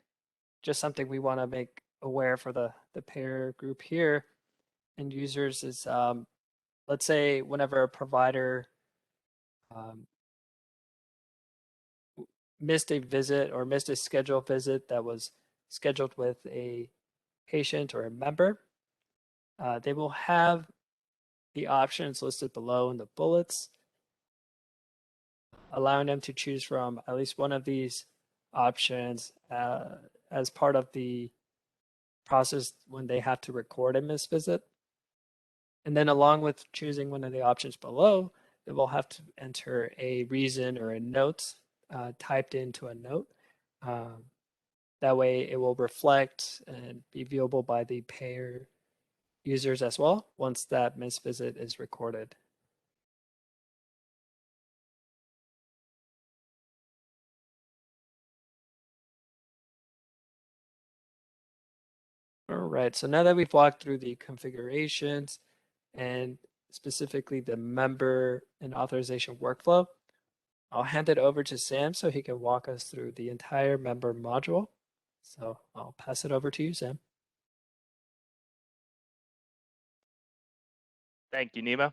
just something we want to make aware for the payer group here and users is, let's say whenever a provider missed a visit or missed a scheduled visit that was scheduled with a patient or a member, they will have the options listed below in the bullets, allowing them to choose from at least one of these options as part of the process when they have to record a missed visit. And then along with choosing one of the options below, they will have to enter a reason or a note typed into a note. That way it will reflect and be viewable by the payer users as well once that missed visit is recorded. All right, so now that we've walked through the configurations and specifically the member and authorization workflow, I'll hand it over to Sam so he can walk us through the entire member module. So I'll pass it over to you, Sam. Thank you, Nima.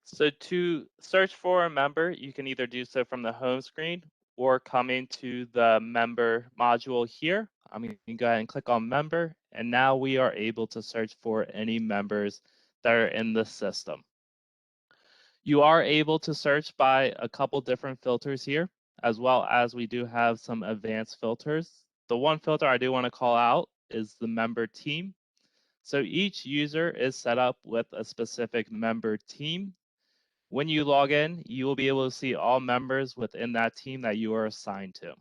So to search for a member, you can either do so from the home screen or come into the member module here. I'm going to go ahead and click on member, and now we are able to search for any members that are in the system. You are able to search by a couple different filters here, as well as we do have some advanced filters. The one filter I do want to call out is the member team. So each user is set up with a specific member team. When you log in, you will be able to see all members within that team that you are assigned to.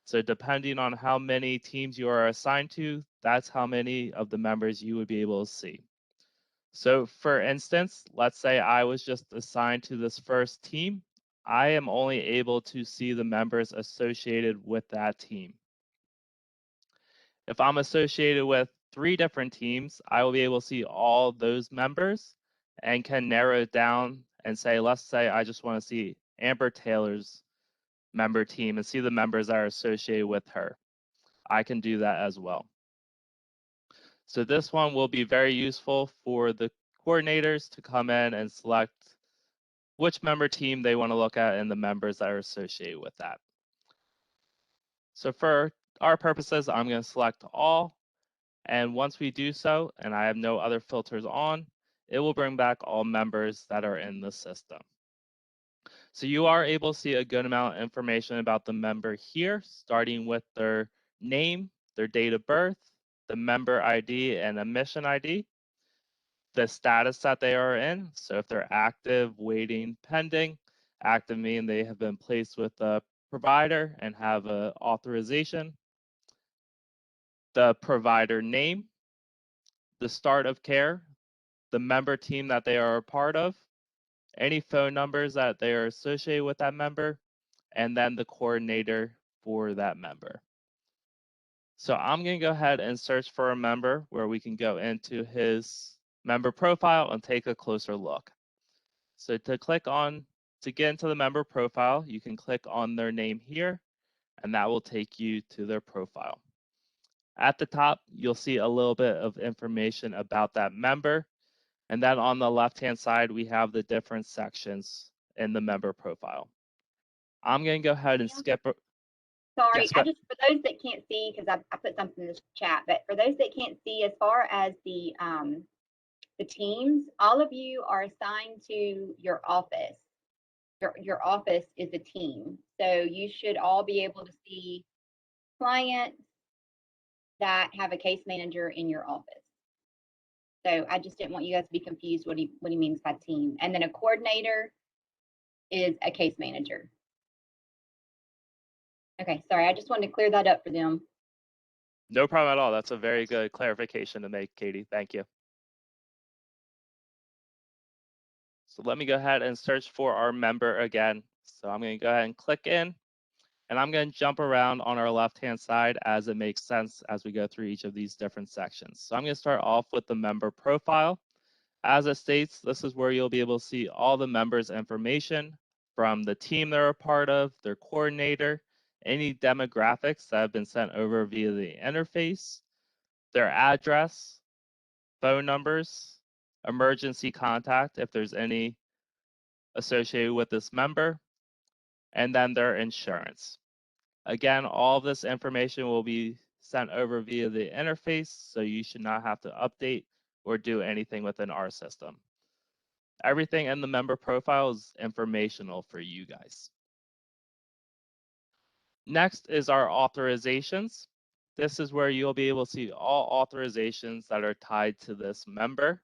So depending on how many teams you are assigned to, that's how many of the members you would be able to see. So for instance, let's say I was just assigned to this first team. I am only able to see the members associated with that team. If I'm associated with 3 different teams, I will be able to see all those members and can narrow it down and say, let's say I just want to see Amber Taylor's member team and see the members that are associated with her. I can do that as well. So this one will be very useful for the coordinators to come in and select which member team they want to look at and the members that are associated with that. So for our purposes, I'm going to select all. And once we do so, and I have no other filters on, it will bring back all members that are in the system. So you are able to see a good amount of information about the member here, starting with their name, their date of birth, the member ID and admission ID, the status that they are in. So if they're active, waiting, pending, active meaning they have been placed with a provider and have an authorization, the provider name, the start of care, the member team that they are a part of, any phone numbers that they are associated with that member, and then the coordinator for that member. So I'm going to go ahead and search for a member where we can go into his member profile and take a closer look. So to get into the member profile, you can click on their name here, and that will take you to their profile. At the top, you'll see a little bit of information about that member. And then on the left-hand side, we have the different sections in the member profile. I'm going to go ahead and skip. Sorry, Yes, I just, for those that can't see, because I put something in the chat, but for those that can't see, as far as the teams, all of you are assigned to your office. Your office is a team. So you should all be able to see clients that have a case manager in your office. So I just didn't want you guys to be confused what he means by team. And then a coordinator is a case manager. Okay, sorry, I just wanted to clear that up for them. No problem at all. That's a very good clarification to make, Katie. Thank you. So let me go ahead and search for our member again. So I'm going to go ahead and click in, and I'm going to jump around on our left-hand side as it makes sense as we go through each of these different sections. So I'm going to start off with the member profile. As it states, this is where you'll be able to see all the members' information from the team they're a part of, their coordinator, any demographics that have been sent over via the interface, their address, phone numbers, emergency contact if there's any associated with this member, and then their insurance. Again, all of this information will be sent over via the interface, so you should not have to update or do anything within our system. Everything in the member profile is informational for you guys. Next is our authorizations. This is where you'll be able to see all authorizations that are tied to this member.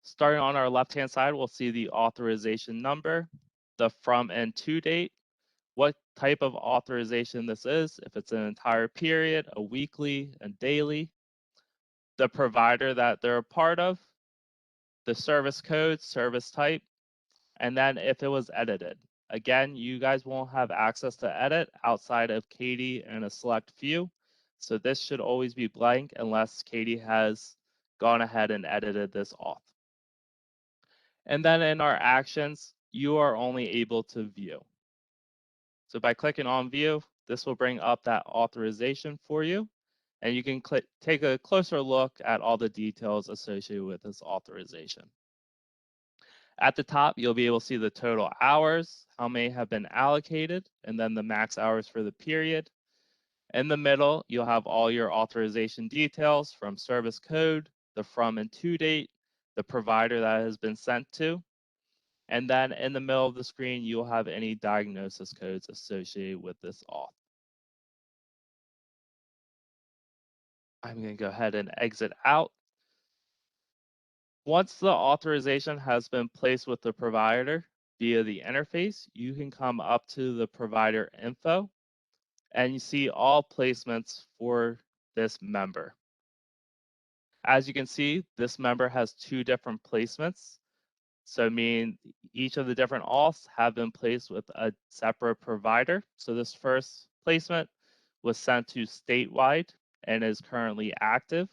Starting on our left-hand side, we'll see the authorization number, the from and to date, what type of authorization this is, if it's an entire period, a weekly, a daily, the provider that they're a part of, the service code, service type, and then if it was edited. Again, you guys won't have access to edit outside of Katie and a select few. So this should always be blank unless Katie has gone ahead and edited this auth. And then in our actions, you are only able to view. So by clicking on view, this will bring up that authorization for you. And you can take a closer look at all the details associated with this authorization. At the top, you'll be able to see the total hours, how many have been allocated, and then the max hours for the period. In the middle, you'll have all your authorization details from service code, the from and to date, the provider that has been sent to. And then in the middle of the screen, you'll have any diagnosis codes associated with this auth. I'm going to go ahead and exit out. Once the authorization has been placed with the provider via the interface, you can come up to the provider info and you see all placements for this member. As you can see, this member has 2 different placements. So meaning each of the different auths have been placed with a separate provider. So this first placement was sent to statewide and is currently active.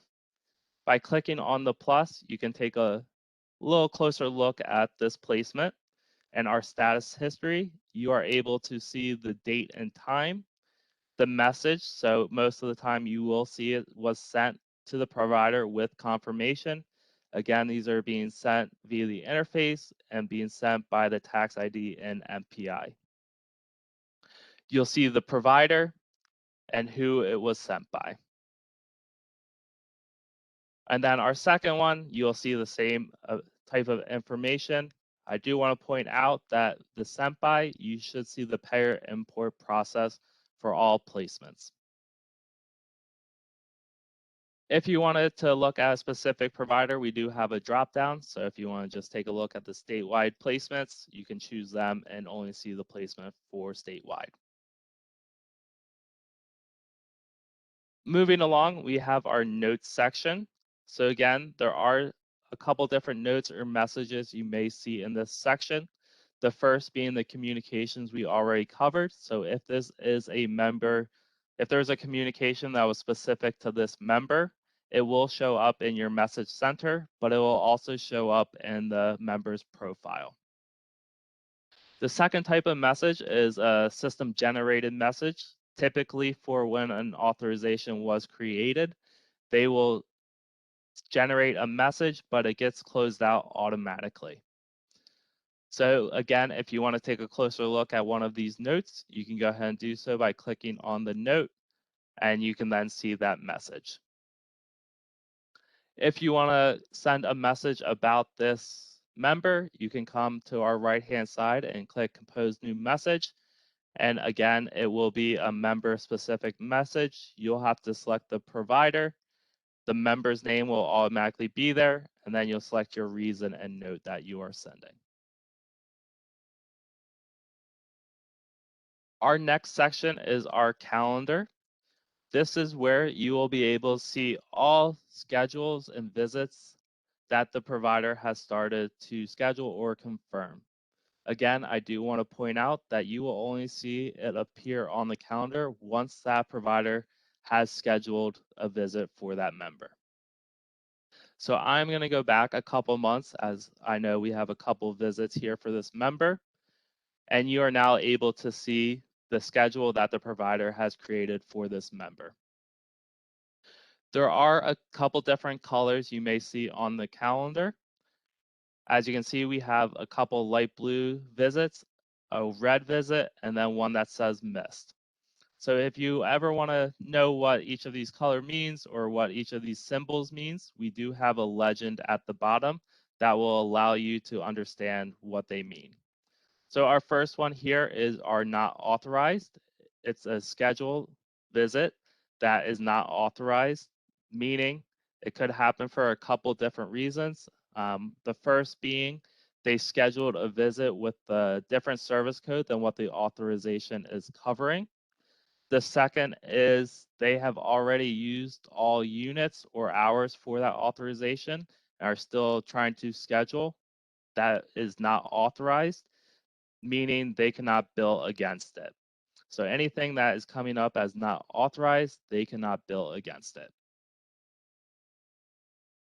By clicking on the plus, you can take a little closer look at this placement and our status history. You are able to see the date and time, the message. So most of the time you will see it was sent to the provider with confirmation. Again, these are being sent via the interface and being sent by the tax ID and MPI. You'll see the provider and who it was sent by. And then our second one, you'll see the same type of information. I do want to point out that the sent by, you should see the payer import process for all placements. If you wanted to look at a specific provider, we do have a drop down. So if you want to just take a look at the statewide placements, you can choose them and only see the placement for statewide. Moving along, we have our notes section. So again, there are a couple different notes or messages you may see in this section. The first being the communications we already covered. So if this is a member, if there's a communication that was specific to this member, it will show up in your message center, but it will also show up in the member's profile. The second type of message is a system generated message. Typically for when an authorization was created, they will generate a message, but it gets closed out automatically. So again, if you want to take a closer look at one of these notes, you can go ahead and do so by clicking on the note, and you can then see that message. If you want to send a message about this member, you can come to our right-hand side and click Compose New Message. And again, it will be a member-specific message. You'll have to select the provider. The member's name will automatically be there, and then you'll select your reason and note that you are sending. Our next section is our calendar. This is where you will be able to see all schedules and visits that the provider has started to schedule or confirm. Again, I do want to point out that you will only see it appear on the calendar once that provider has scheduled a visit for that member. So I'm going to go back a couple months, as I know we have a couple visits here for this member, and you are now able to see the schedule that the provider has created for this member. There are a couple different colors you may see on the calendar. As you can see, we have a couple light blue visits, a red visit, and then one that says missed. So if you ever want to know what each of these color means or what each of these symbols means, we do have a legend at the bottom that will allow you to understand what they mean. So our first one here is our not authorized. It's a scheduled visit that is not authorized, meaning it could happen for a couple different reasons. The first being they scheduled a visit with a different service code than what the authorization is covering. The second is they have already used all units or hours for that authorization and are still trying to schedule. That is not authorized, meaning they cannot bill against it. So anything that is coming up as not authorized, they cannot bill against it.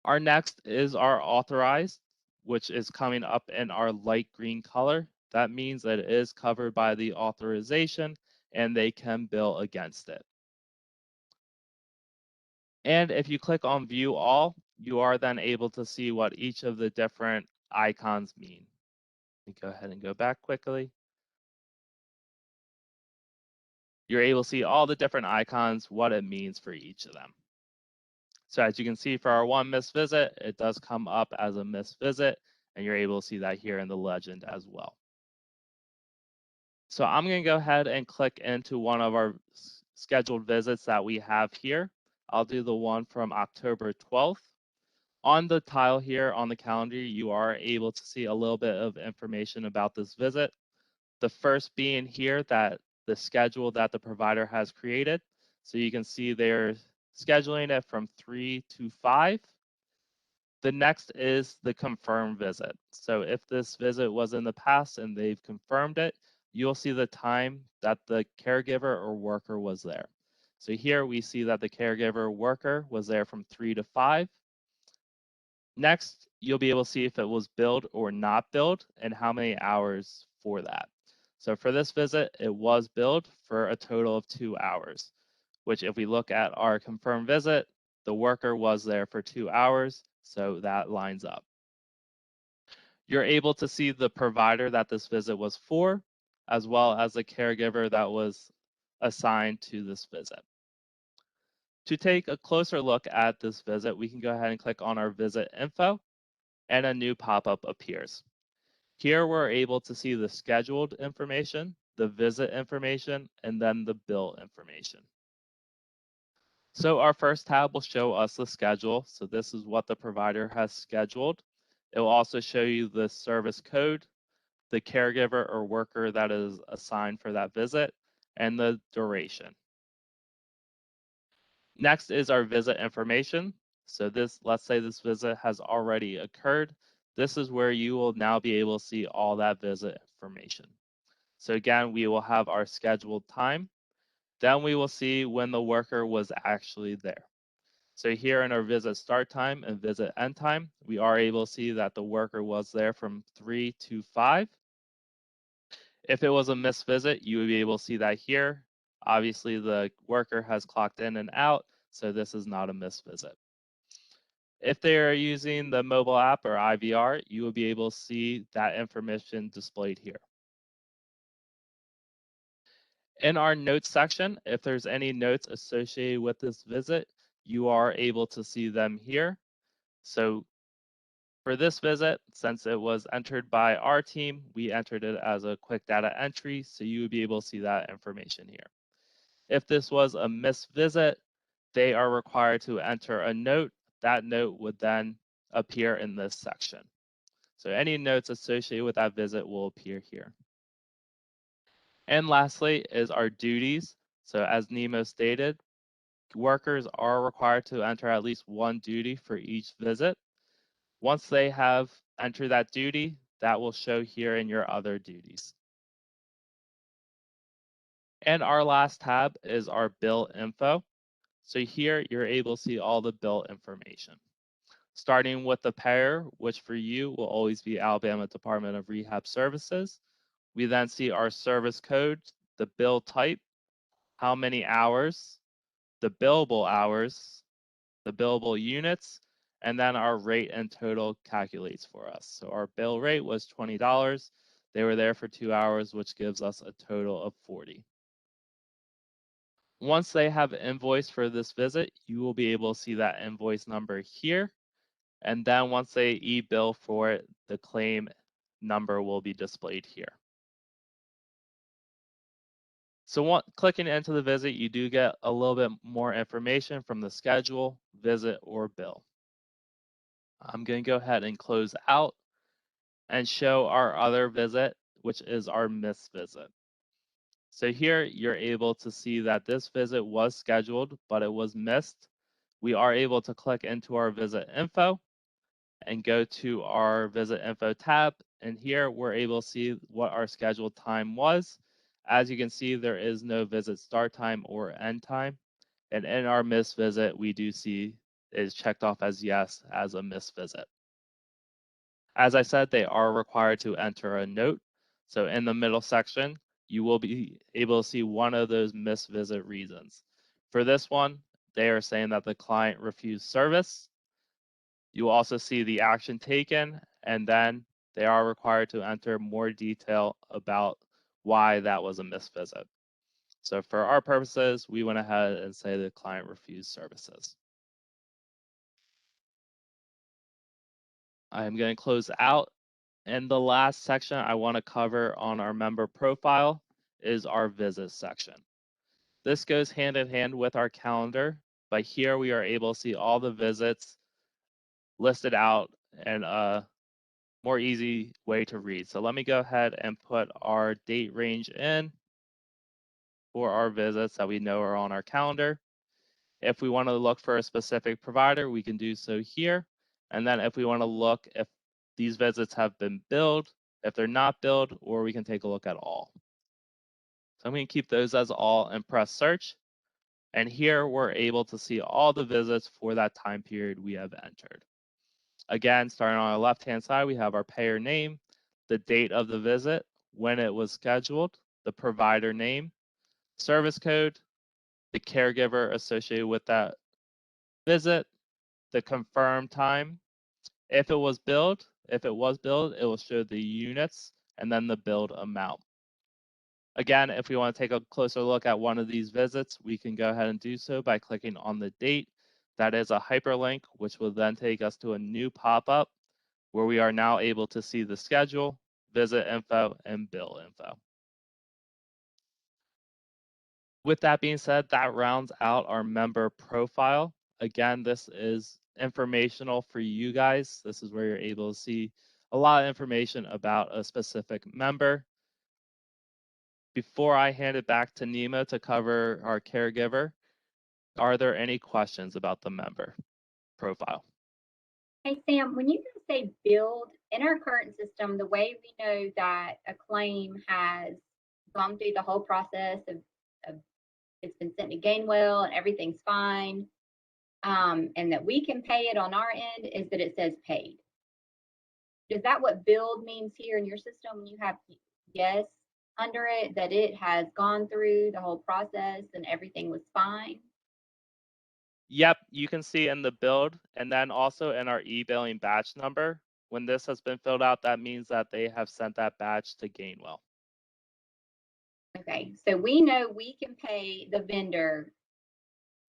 Our next is our authorized, which is coming up in our light green color. That means that it is covered by the authorization and they can bill against it. And if you click on View All, you are then able to see what each of the different icons mean. Let me go ahead and go back quickly. You're able to see all the different icons, what it means for each of them. So as you can see for our one missed visit, it does come up as a missed visit, and you're able to see that here in the legend as well. So I'm going to go ahead and click into one of our scheduled visits that we have here. I'll do the one from October 12th. On the tile here on the calendar, you are able to see a little bit of information about this visit. The first being here that the schedule that the provider has created. So you can see they're scheduling it from 3 to 5. The next is the confirm visit. So if this visit was in the past and they've confirmed it, you'll see the time that the caregiver or worker was there. So here we see that the caregiver worker was there from 3 to 5. Next, you'll be able to see if it was billed or not billed and how many hours for that. So for this visit, it was billed for a total of 2 hours, which if we look at our confirmed visit, the worker was there for 2 hours, so that lines up. You're able to see the provider that this visit was for, as well as the caregiver that was assigned to this visit. To take a closer look at this visit, we can go ahead and click on our visit info, and a new pop-up appears. Here we're able to see the scheduled information, the visit information, and then the bill information. So our first tab will show us the schedule. So this is what the provider has scheduled. It will also show you the service code, the caregiver or worker that is assigned for that visit, and the duration. Next is our visit information. So this, let's say this visit has already occurred. This is where you will now be able to see all that visit information. So again, we will have our scheduled time. Then we will see when the worker was actually there. So here in our visit start time and visit end time, we are able to see that the worker was there from 3 to 5. If it was a missed visit, you would be able to see that here. Obviously, the worker has clocked in and out, so this is not a missed visit. If they are using the mobile app or IVR, you will be able to see that information displayed here. In our notes section, if there's any notes associated with this visit, you are able to see them here. So for this visit, since it was entered by our team, we entered it as a quick data entry, so you would be able to see that information here. If this was a missed visit, they are required to enter a note. That note would then appear in this section. So any notes associated with that visit will appear here. And lastly is our duties. So as Nemo stated, workers are required to enter at least one duty for each visit. Once they have entered that duty, that will show here in your other duties. And our last tab is our bill info. So here you're able to see all the bill information. Starting with the payer, which for you will always be Alabama Department of Rehab Services. We then see our service code, the bill type, how many hours, the billable hours, the billable units, and then our rate and total calculates for us. So our bill rate was $20. They were there for 2 hours, which gives us a total of $40. Once they have invoice for this visit, you will be able to see that invoice number here. And then once they e-bill for it, the claim number will be displayed here. So clicking into the visit, you do get a little bit more information from the schedule, visit, or bill. I'm going to go ahead and close out and show our other visit, which is our missed visit. So here you're able to see that this visit was scheduled, but it was missed. We are able to click into our visit info and go to our visit info tab. And here we're able to see what our scheduled time was. As you can see, there is no visit start time or end time. And in our missed visit, we do see is checked off as yes as a missed visit. As I said, they are required to enter a note. So in the middle section, you will be able to see one of those missed visit reasons. For this one, they are saying that the client refused service. You will also see the action taken, and then they are required to enter more detail about why that was a missed visit. So for our purposes, we went ahead and say the client refused services. I'm going to close out. And the last section I want to cover on our member profile is our visit section. This goes hand in hand with our calendar, but here we are able to see all the visits listed out in a more easy way to read. So let me go ahead and put our date range in for our visits that we know are on our calendar. If we want to look for a specific provider, we can do so here. And then if we want to look if these visits have been billed, if they're not billed, or we can take a look at all. So I'm going to keep those as all and press search. And here we're able to see all the visits for that time period we have entered. Again, starting on our left-hand side, we have our payer name, the date of the visit, when it was scheduled, the provider name, service code, the caregiver associated with that visit, the confirmed time. If it was billed, it will show the units and then the billed amount. Again, if we want to take a closer look at one of these visits, we can go ahead and do so by clicking on the date. That is a hyperlink, which will then take us to a new pop-up where we are now able to see the schedule, visit info, and bill info. With that being said, that rounds out our member profile. Again, this is informational for you guys. This is where you're able to see a lot of information about a specific member. Before I hand it back to Nima to cover our caregiver, are there any questions about the member profile? Hey, Sam, when you guys say billed, in our current system, the way we know that a claim has gone through the whole process of it's been sent to Gainwell and everything's fine, and that we can pay it on our end is that it says paid. Is that what billed means here in your system when you have yes under it, that it has gone through the whole process and everything was fine? Yep, you can see in the build and then also in our e-billing batch number. When this has been filled out, that means that they have sent that batch to Gainwell. Okay, so we know we can pay the vendor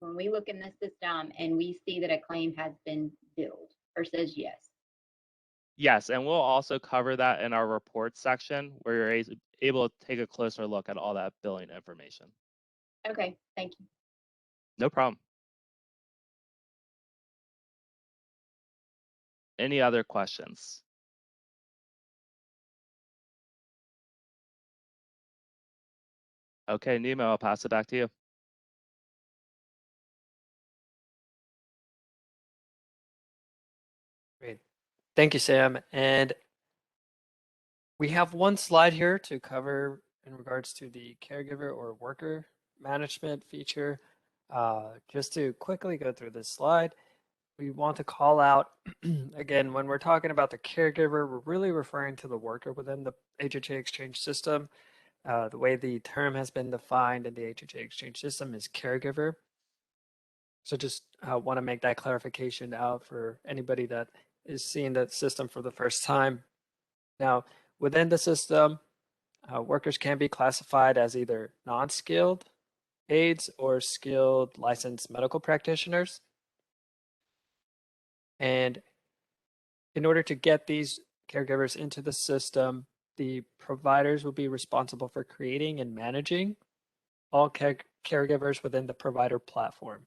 when we look in the system and we see that a claim has been billed or says yes. Yes, and we'll also cover that in our report section where you're able to take a closer look at all that billing information. Okay, thank you. No problem. Any other questions? Okay, Nemo, I'll pass it back to you. Great. Thank you, Sam. And we have one slide here to cover in regards to the caregiver or worker management feature. Just to quickly go through this slide, we want to call out, again, when we're talking about the caregiver, we're really referring to the worker within the HHA exchange system. The way the term has been defined in the HHA exchange system is caregiver. So just want to make that clarification out for anybody that is seeing the system for the first time. Now, within the system, workers can be classified as either non-skilled aides or skilled licensed medical practitioners. And in order to get these caregivers into the system, the providers will be responsible for creating and managing all caregivers within the provider platform.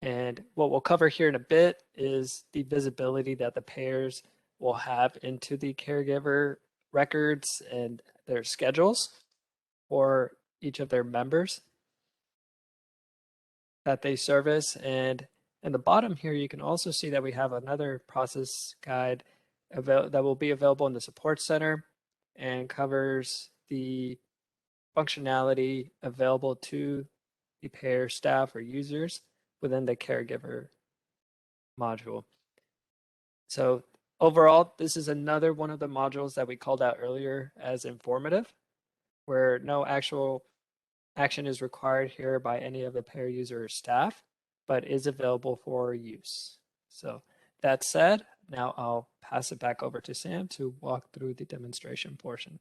And what we'll cover here in a bit is the visibility that the payers will have into the caregiver records and their schedules for each of their members that they service. And in the bottom here, you can also see that we have another process guide that will be available in the support center and covers the functionality available to the payer staff or users within the caregiver module. So overall, this is another one of the modules that we called out earlier as informative, where no actual action is required here by any of the payer user or staff, but is available for use. So that said, now I'll pass it back over to Sam to walk through the demonstration portion.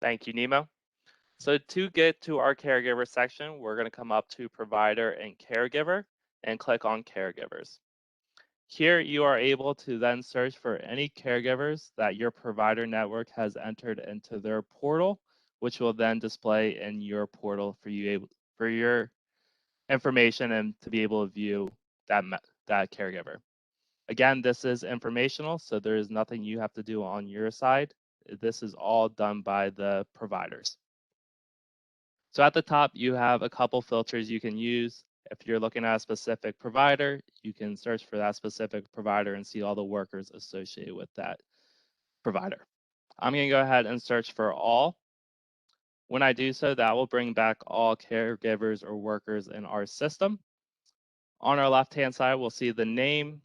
Thank you, Nemo. So to get to our caregiver section, we're going to come up to provider and caregiver and click on caregivers. Here you are able to then search for any caregivers that your provider network has entered into their portal, which will then display in your portal for your information and to be able to view that caregiver. Again, this is informational, so there is nothing you have to do on your side. This is all done by the providers. So at the top, you have a couple filters you can use. If you're looking at a specific provider, you can search for that specific provider and see all the workers associated with that provider. I'm going to go ahead and search for all. When I do so, that will bring back all caregivers or workers in our system. On our left-hand side, we'll see the name,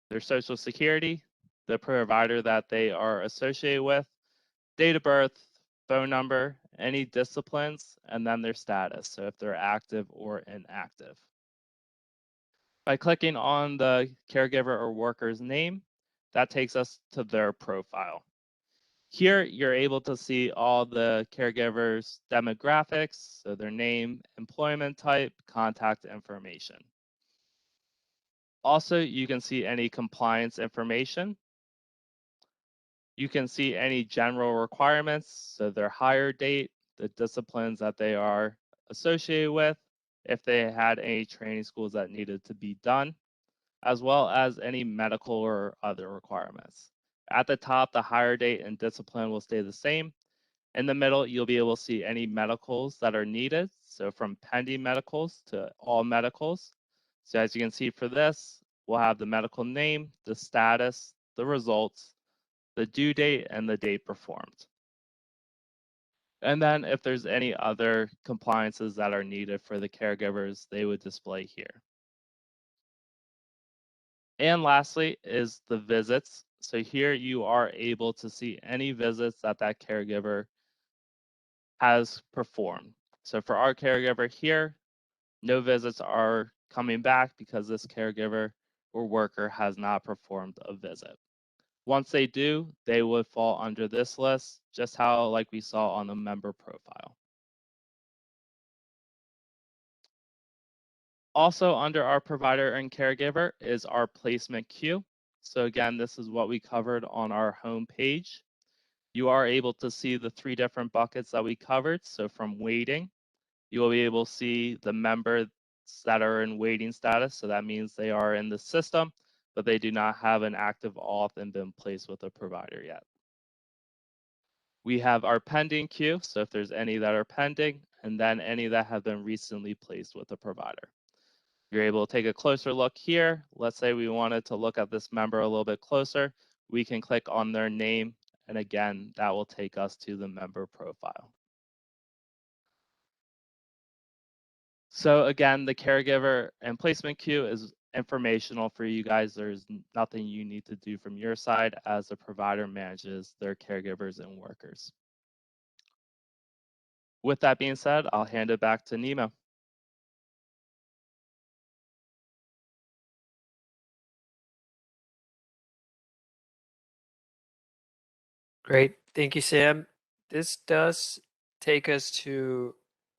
their social security, the provider that they are associated with, date of birth, phone number, any disciplines, and then their status, so if they're active or inactive. By clicking on the caregiver or worker's name, that takes us to their profile. Here, you're able to see all the caregiver's demographics, so their name, employment type, contact information. Also, you can see any compliance information. You can see any general requirements, so their hire date, the disciplines that they are associated with, if they had any training schools that needed to be done, as well as any medical or other requirements. At the top, the hire date and discipline will stay the same. In the middle, you'll be able to see any medicals that are needed, so from pending medicals to all medicals. So as you can see for this, we'll have the medical name, the status, the results, the due date, and the date performed. And then if there's any other compliances that are needed for the caregivers, they would display here. And lastly is the visits. So here you are able to see any visits that that caregiver has performed. So for our caregiver here, no visits are coming back because this caregiver or worker has not performed a visit. Once they do, they would fall under this list, just how like we saw on the member profile. Also under our provider and caregiver is our placement queue. So again, this is what we covered on our home page. You are able to see the 3 different buckets that we covered. So from waiting, you will be able to see the members that are in waiting status. So that means they are in the system, but they do not have an active auth and been placed with a provider yet. We have our pending queue. So if there's any that are pending, and then any that have been recently placed with a provider. You're able to take a closer look here. Let's say we wanted to look at this member a little bit closer. We can click on their name, and again, that will take us to the member profile. So again, the caregiver and placement queue is informational for you guys. There's nothing you need to do from your side as the provider manages their caregivers and workers. With that being said, I'll hand it back to Nemo. Great. Thank you, Sam. This does take us to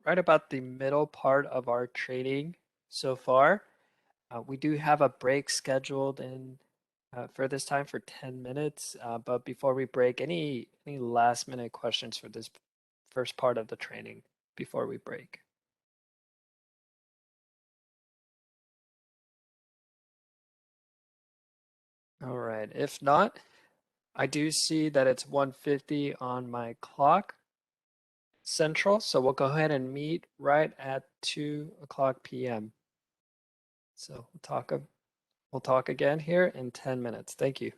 right about the middle part of our training so far. We do have a break scheduled in for this time for 10 minutes. But before we break, any last minute questions for this first part of the training before we break? All right. If not, I do see that it's 1:50 on my clock Central, so we'll go ahead and meet right at 2:00 p.m. So we'll talk again here in 10 minutes. Thank you.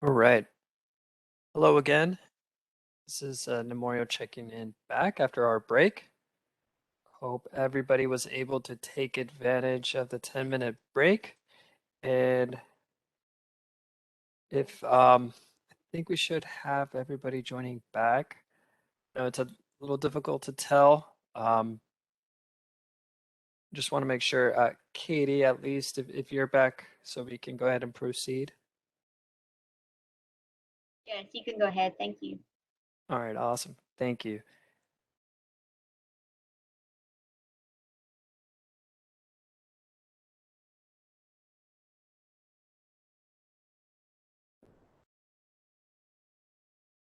All right. Hello again. This is Nemorio checking in back after our break. Hope everybody was able to take advantage of the 10-minute break. And if I think we should have everybody joining back. No, it's a little difficult to tell. Just want to make sure, Katie, at least if you're back, so we can go ahead and proceed. Yes, you can go ahead. Thank you. All right, awesome. Thank you.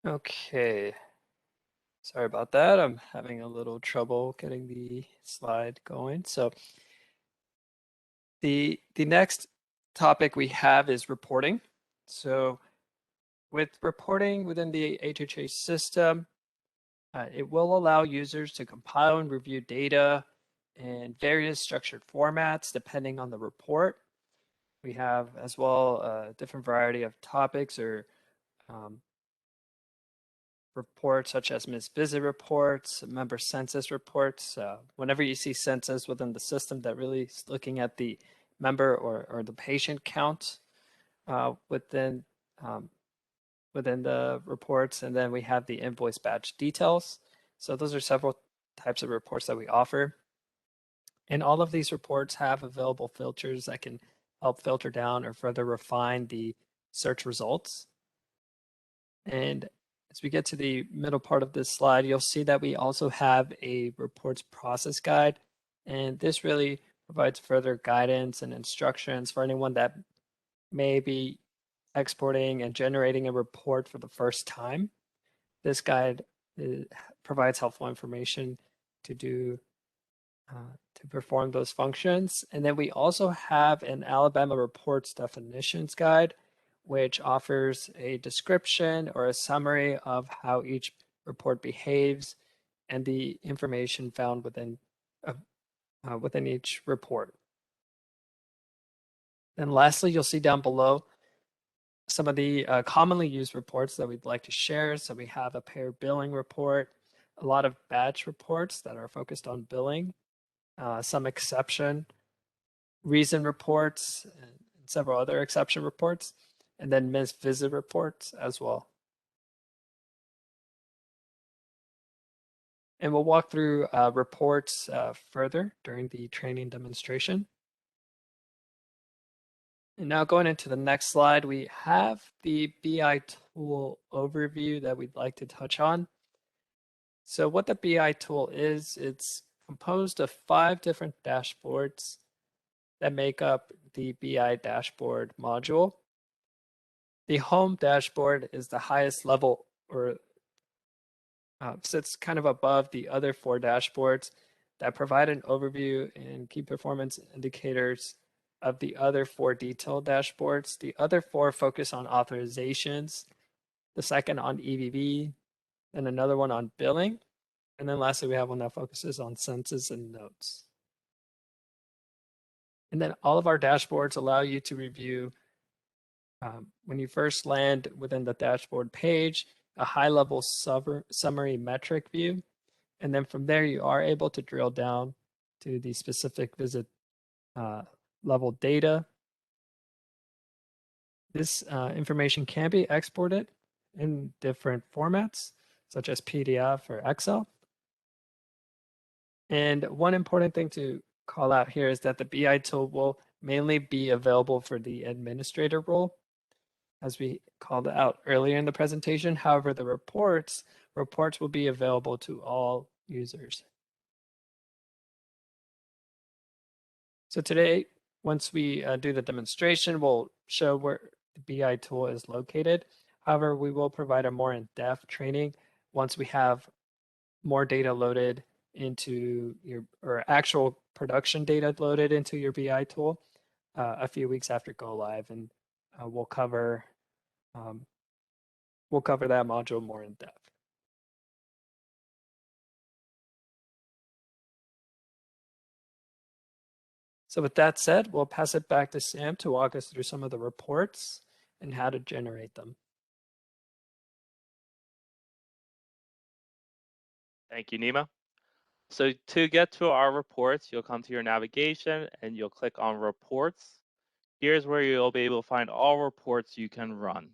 Okay. Sorry about that. I'm having a little trouble getting the slide going. So the next topic we have is reporting. So with reporting within the HHA system, it will allow users to compile and review data in various structured formats depending on the report. We have as well a different variety of topics or reports such as MEVV reports, member census reports. Whenever you see census within the system, that really is looking at the member or the patient count within the reports. And then we have the invoice batch details. So those are several types of reports that we offer. And all of these reports have available filters that can help filter down or further refine the search results. And as we get to the middle part of this slide, you'll see that we also have a reports process guide. And this really provides further guidance and instructions for anyone that may be exporting and generating a report for the first time. This guide provides helpful information to perform those functions. And then we also have an Alabama reports definitions guide, which offers a description or a summary of how each report behaves and the information found within each report. And lastly, you'll see down below some of the commonly used reports that we'd like to share. So we have a payer billing report, a lot of batch reports that are focused on billing, some exception reason reports, and several other exception reports, and then missed visit reports as well. And we'll walk through reports further during the training demonstration. And now going into the next slide, we have the BI tool overview that we'd like to touch on. So what the BI tool is, it's composed of 5 different dashboards that make up the BI dashboard module. The home dashboard is the highest level or sits kind of above the other 4 dashboards that provide an overview and key performance indicators of the other 4 detailed dashboards. The other 4 focus on authorizations, the second on EVV, and another one on billing. And then lastly, we have one that focuses on census and notes. And then all of our dashboards allow you to review, when you first land within the dashboard page, a high-level summary metric view. And then from there, you are able to drill down to the specific visit level data. This information can be exported in different formats, such as PDF or Excel. And one important thing to call out here is that the BI tool will mainly be available for the administrator role, as we called out earlier in the presentation. However, the reports will be available to all users. So today, once we do the demonstration, we'll show where the BI tool is located. However, we will provide a more in-depth training once we have more data loaded into or actual production data loaded into your BI tool a few weeks after go live, and we'll cover that module more in depth. So with that said, we'll pass it back to Sam to walk us through some of the reports, and how to generate them. Thank you, Nima. So to get to our reports, you'll come to your navigation and you'll click on reports. Here's where you'll be able to find all reports you can run.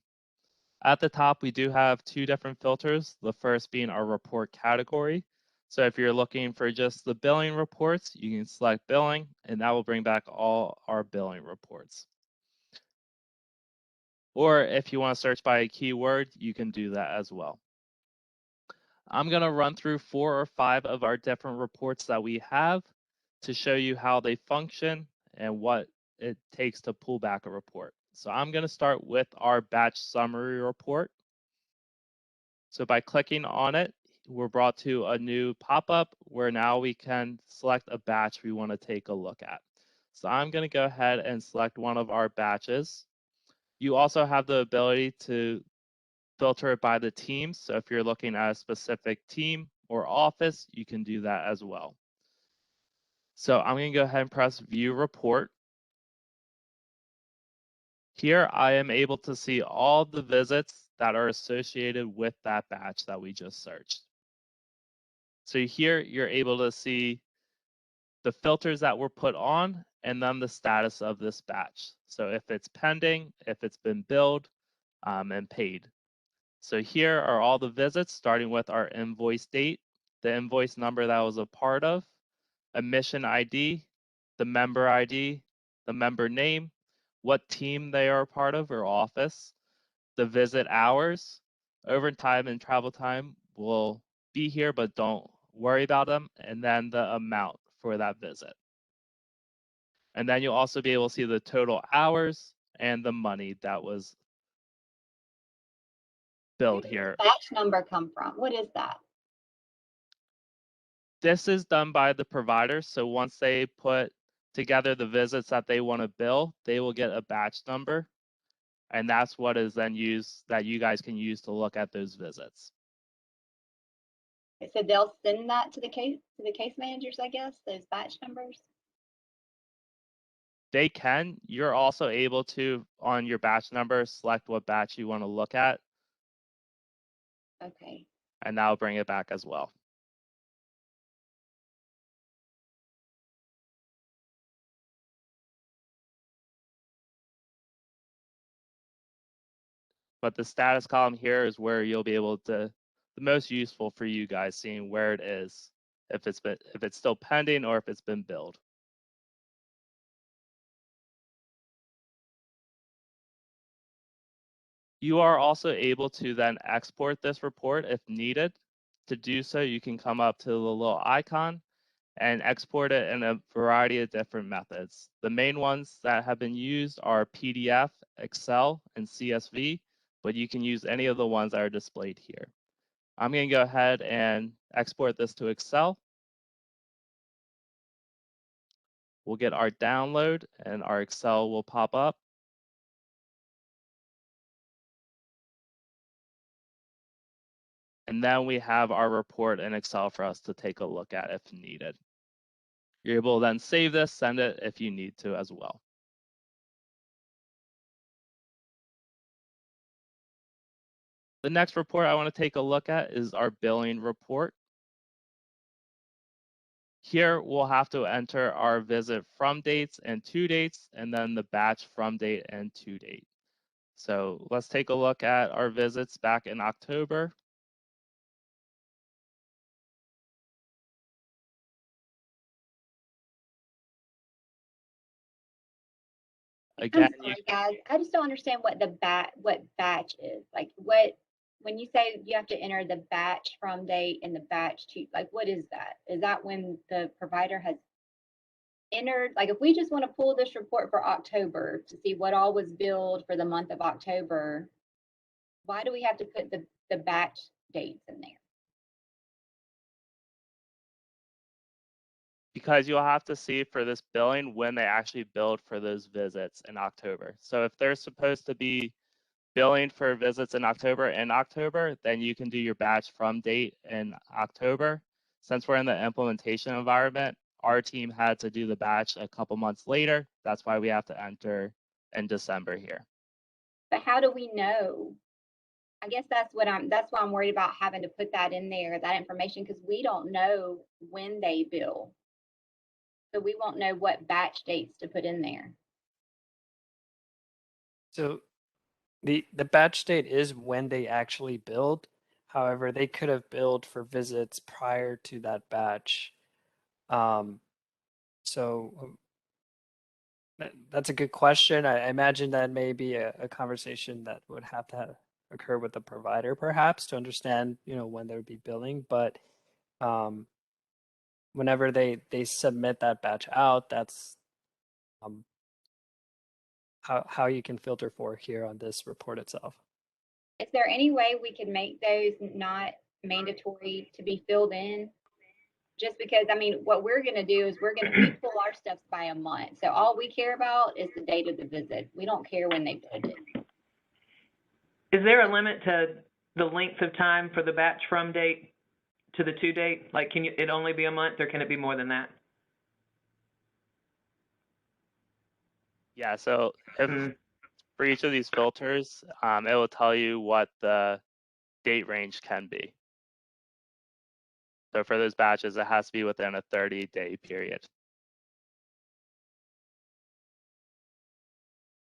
At the top, we do have two different filters, the first being our report category. So if you're looking for just the billing reports, you can select billing, and that will bring back all our billing reports. Or if you want to search by a keyword, you can do that as well. I'm going to run through 4 or 5 of our different reports that we have to show you how they function and what it takes to pull back a report. So I'm going to start with our batch summary report. So by clicking on it, we're brought to a new pop-up where now we can select a batch we want to take a look at. So I'm going to go ahead and select one of our batches. You also have the ability to filter it by the team. So if you're looking at a specific team or office, you can do that as well. So I'm going to go ahead and press View Report. Here I am able to see all the visits that are associated with that batch that we just searched. So here you're able to see the filters that were put on and then the status of this batch. So if it's pending, if it's been billed, and paid. So here are all the visits starting with our invoice date, the invoice number that was a part of, admission ID, the member name, what team they are a part of or office, the visit hours, overtime and travel time will be here, but don't worry about them, and then the amount for that visit. And then you'll also be able to see the total hours and the money that was billed Where here. does the batch number come from? What is that? This is done by the provider. So once they put together the visits that they want to bill, they will get a batch number. And that's what is then used that you guys can use to look at those visits. So they'll send that to the case managers, I guess, those batch numbers. They can. You're also able to, on your batch number, select what batch you want to look at. Okay. And that'll bring it back as well. But the status column here is where you'll be able to, the most useful for you guys, seeing where it is, if it's still pending or if it's been billed. You are also able to then export this report if needed. To do so, you can come up to the little icon and export it in a variety of different methods. The main ones that have been used are PDF, Excel, and CSV, but you can use any of the ones that are displayed here. I'm going to go ahead and export this to Excel. We'll get our download and our Excel will pop up. And then we have our report in Excel for us to take a look at if needed. You're able to then save this, send it if you need to as well. The next report I want to take a look at is our billing report. Here we'll have to enter our visit from dates and to dates, and then the batch from date and to date. So let's take a look at our visits back in October. Again, I'm sorry, guys. I just don't understand what batch is. Like when you say you have to enter the batch from date and the batch to, like, what is that? Is that when the provider has entered, like if we just want to pull this report for October to see what all was billed for the month of October, why do we have to put the batch dates in there? because you'll have to see for this billing when they actually billed for those visits in October. So if they're supposed to be billing for visits in October, then you can do your batch from date in October. Since we're in the implementation environment, our team had to do the batch a couple months later. That's why we have to enter in December here. But how do we know? I guess that's why I'm worried about having to put that in there, that information, because we don't know when they bill. So we won't know what batch dates to put in there. So the batch date is when they actually billed. However, they could have billed for visits prior to that batch. So that's a good question. I imagine that may be a conversation that would have to occur with the provider perhaps to understand, when they would be billing. But whenever they submit that batch out, that's how you can filter for here on this report itself. Is there any way we can make those not mandatory to be filled in? Just because, I mean, what we're going to do is we pull our stuff by a month. So all we care about is the date of the visit. We don't care when they billed it. Is there a limit to the length of time for the batch from date to the to date? Like, can it only be a month, or can it be more than that? Yeah, so if for each of these filters, it will tell you what the date range can be. So for those batches, it has to be within a 30-day period.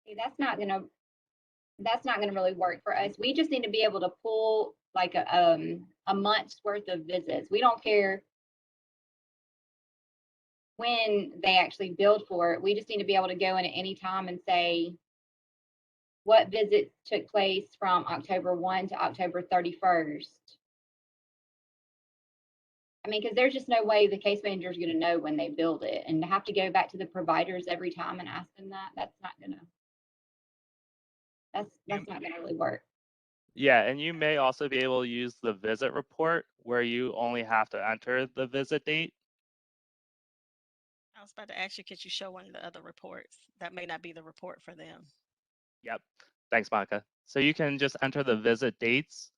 See, that's not gonna really work for us. We just need to be able to pull like a month's worth of visits. We don't care when they actually billed for it. We just need to be able to go in at any time and say what visits took place from October 1 to October 31st. I mean, because there's just no way the case manager is going to know when they billed it, and to have to go back to the providers every time and ask them that's not gonna really work. Yeah, and you may also be able to use the visit report where you only have to enter the visit date. I was about to ask you, could you show one of the other reports? That may not be the report for them. Yep. Thanks, Monica. So you can just enter the visit dates,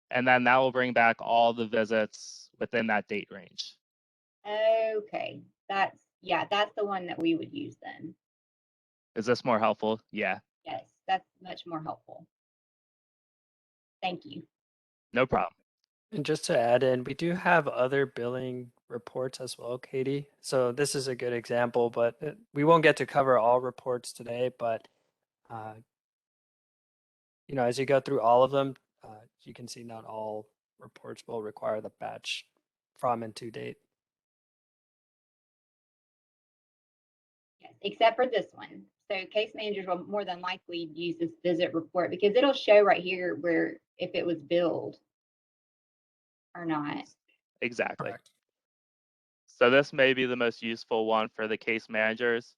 and then that will bring back all the visits within that date range. Okay, that's the one that we would use then. Is this more helpful? Yeah. Yes, that's much more helpful. Thank you. No problem. And just to add in, we do have other billing reports as well, Katie. So this is a good example, but we won't get to cover all reports today. But as you go through all of them, you can see not all reports will require the batch from and to date. Yes, except for this one. So case managers will more than likely use this visit report because it'll show right here where if it was billed or not. Exactly. Correct. So this may be the most useful one for the case managers.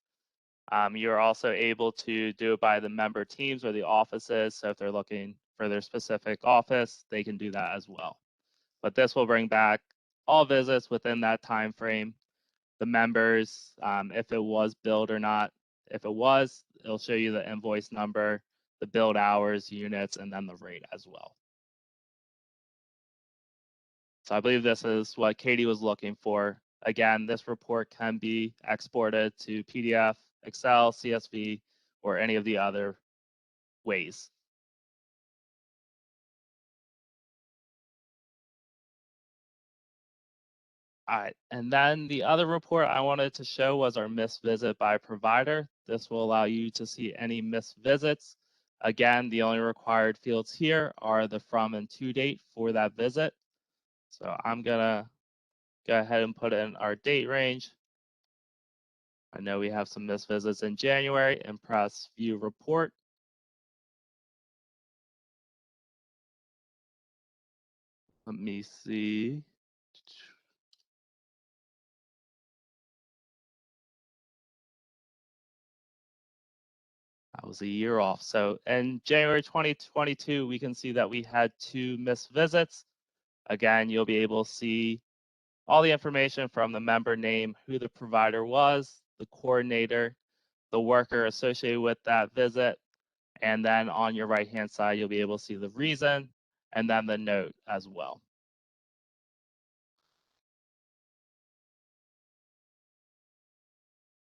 You're also able to do it by the member teams or the offices. So if they're looking for their specific office, they can do that as well. But this will bring back all visits within that time frame, the members, if it was billed or not. If it was, it'll show you the invoice number, the billed hours, units, and then the rate as well. So I believe this is what Katie was looking for. Again, this report can be exported to PDF, Excel, CSV, or any of the other ways. All right, and then the other report I wanted to show was our missed visit by provider. This will allow you to see any missed visits. Again, the only required fields here are the from and to date for that visit. So I'm gonna go ahead and put in our date range. I know we have some missed visits in January and press view report. Let me see. That was a year off. So in January 2022, we can see that we had 2 missed visits. Again, you'll be able to see all the information from the member name, who the provider was, the coordinator, the worker associated with that visit. And then on your right-hand side, you'll be able to see the reason and then the note as well.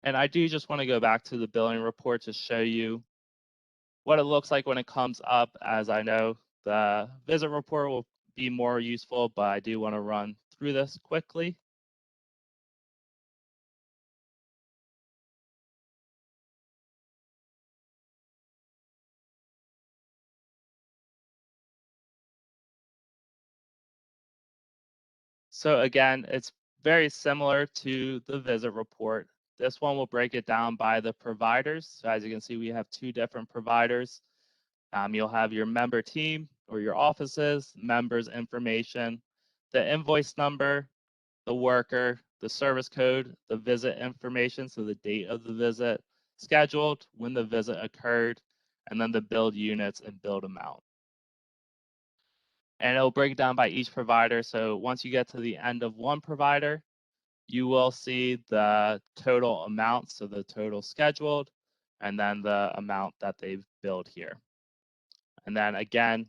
And I do just want to go back to the billing report to show you what it looks like when it comes up, as I know the visit report will be more useful, but I do want to run through this quickly. So again, it's very similar to the visit report. This one will break it down by the providers. So as you can see, we have 2 different providers. You'll have your member team or your offices, members information, the invoice number, the worker, the service code, the visit information, so the date of the visit, scheduled, when the visit occurred, and then the billed units and billed amount. And it'll break it down by each provider. So once you get to the end of one provider, you will see the total amount, so the total scheduled, and then the amount that they've billed here. And then again,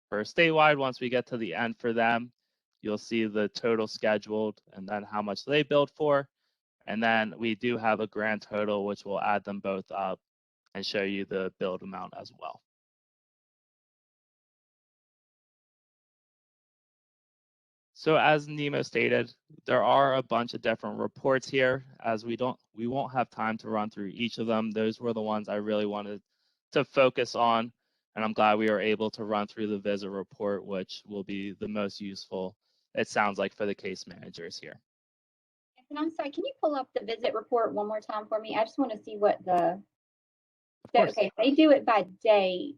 for statewide, once we get to the end for them, you'll see the total scheduled and then how much they billed for. And then we do have a grand total, which will add them both up and show you the billed amount as well. So as Nemo stated, there are a bunch of different reports here. As we won't have time to run through each of them. Those were the ones I really wanted to focus on, and I'm glad we were able to run through the visit report, which will be the most useful, it sounds like, for the case managers here. And I'm sorry, can you pull up the visit report one more time for me? I just want to see what the, Of course. okay, they do it by date,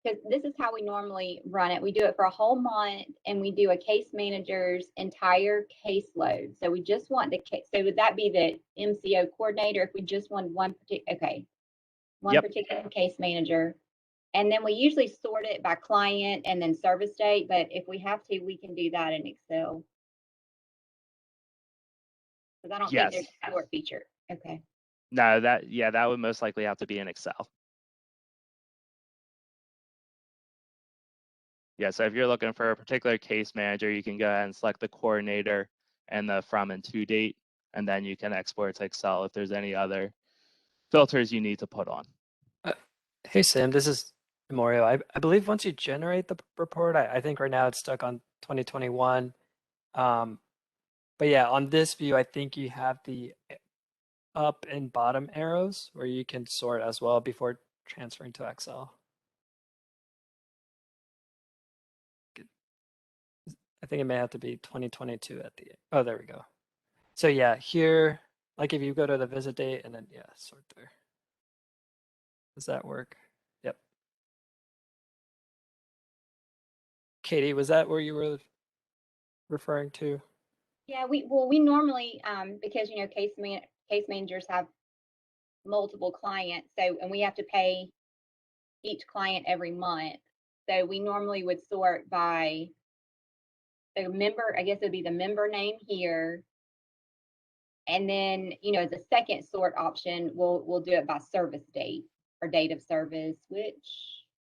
because this is how we normally run it. We do it for a whole month, and we do a case manager's entire caseload. So we just want the case. So would that be the MCO coordinator if we just want one particular, okay, one Yep. particular case manager? And then we usually sort it by client and then service date, but if we have to, we can do that in Excel. Because I don't think there's a sort feature. Okay. No, that would most likely have to be in Excel. Yeah, so if you're looking for a particular case manager, you can go ahead and select the coordinator and the from and to date, and then you can export to Excel if there's any other filters you need to put on. Hey, Sam, this is Mario. I believe once you generate the report, I think right now it's stuck on 2021. But yeah, on this view, I think you have the up and bottom arrows where you can sort as well before transferring to Excel. I think it may have to be 2022 at the end. Oh, there we go. So yeah, here, like if you go to the visit date and then, yeah, sort there. Does that work? Yep. Katie, was that where you were referring to? Yeah, we normally, because, you know, case managers have multiple clients, so, and we have to pay each client every month. So we normally would sort by the member, I guess it'd be the member name here. And then, you know, as a second sort option, we'll do it by service date or date of service, which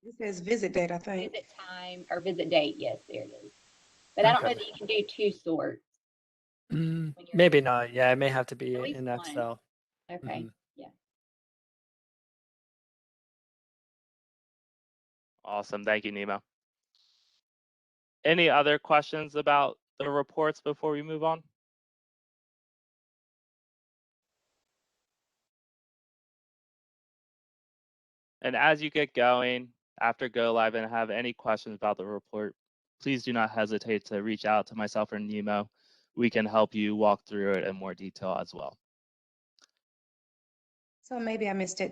It says visit date, I think. visit time or visit date. Yes, there it is. But I don't know that you can do 2 sorts. Maybe not. Yeah, it may have to be At least in one. Excel. Okay. Yeah. Awesome. Thank you, Nemo. Any other questions about the reports before we move on? And as you get going after go live and have any questions about the report, please do not hesitate to reach out to myself or Nemo. We can help you walk through it in more detail as well. So maybe I missed it.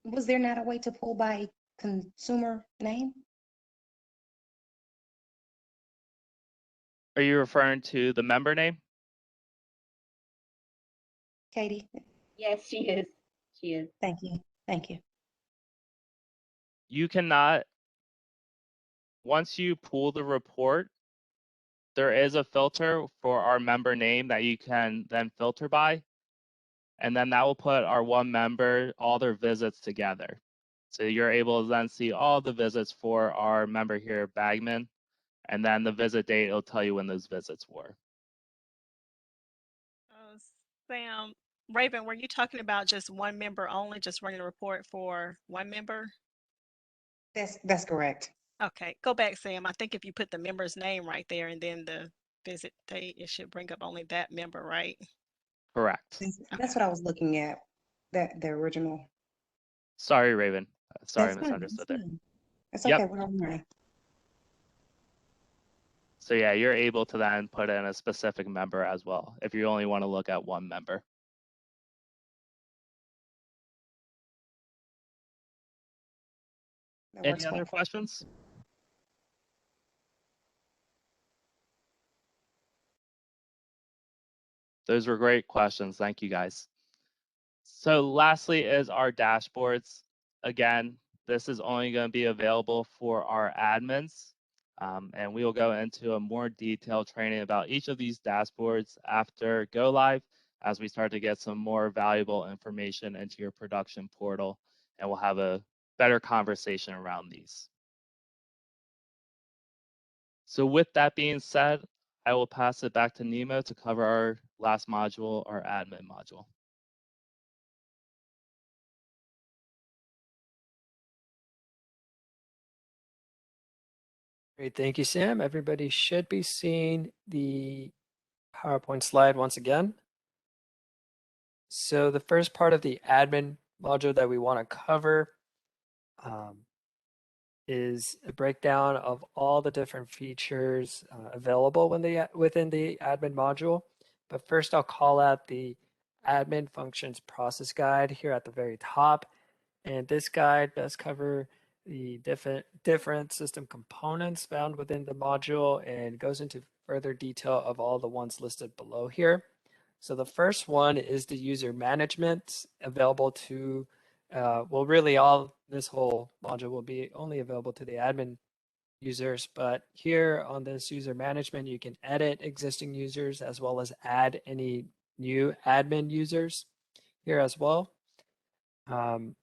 Was there not a way to pull by consumer name? Are you referring to the member name? Katie? Yes, she is. She is. Thank you. Thank you. You cannot, once you pull the report, there is a filter for our member name that you can then filter by. And then that will put our one member, all their visits together. So you're able to then see all the visits for our member here, Bagman. And then the visit date, it'll tell you when those visits were. Sam, Raven, were you talking about just one member only, just running a report for one member? That's correct. Okay, go back, Sam. I think if you put the member's name right there and then the visit date, it should bring up only that member, right? Correct. That's what I was looking at, the original. Sorry, Raven. Sorry, I That's fine. misunderstood there. It's Yep. okay. We're all right. So yeah, you're able to then put in a specific member as well if you only want to look at one member. That Any works other well. questions? Those were great questions. Thank you, guys. So lastly is our dashboards. Again, this is only going to be available for our admins. And we will go into a more detailed training about each of these dashboards after go live as we start to get some more valuable information into your production portal, and we'll have a better conversation around these. So with that being said, I will pass it back to Nemo to cover our last module, our admin module. Great, thank you, Sam. Everybody should be seeing the PowerPoint slide once again. So the first part of the admin module that we want to cover is a breakdown of all the different features available within the admin module. But first I'll call out the admin functions process guide here at the very top. And this guide does cover the different system components found within the module and goes into further detail of all the ones listed below here. So the first one is the user management available to, well, really this whole module will be only available to the admin users, but here on this user management, you can edit existing users as well as add any new admin users here as well.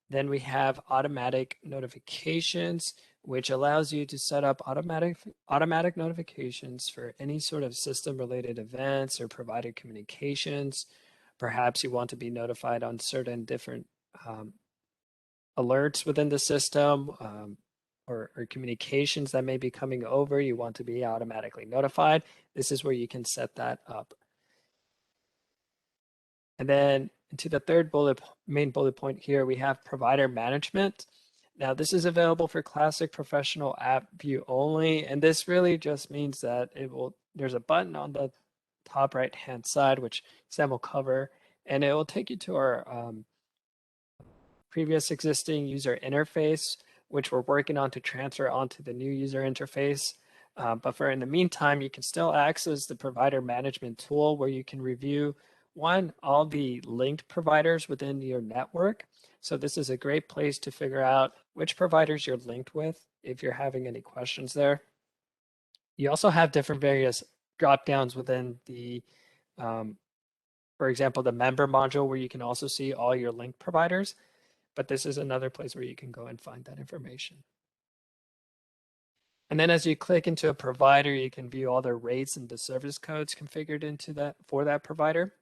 Then we have automatic notifications, which allows you to set up automatic notifications for any sort of system related events or provider communications. Perhaps you want to be notified on certain different alerts within the system or communications that may be coming over. You want to be automatically notified. This is where you can set that up. And then to the third main bullet point here, we have provider management. Now this is available for classic professional app view only. And this really just means that there's a button on the top right hand side, which Sam will cover, and it will take you to our previous existing user interface, which we're working on to transfer onto the new user interface. But for in the meantime, you can still access the provider management tool where you can review all the linked providers within your network. So this is a great place to figure out which providers you're linked with if you're having any questions there. You also have different various drop downs within the, for example, the member module where you can also see all your linked providers, but this is another place where you can go and find that information. And then as you click into a provider, you can view all their rates and the service codes configured into that for that provider.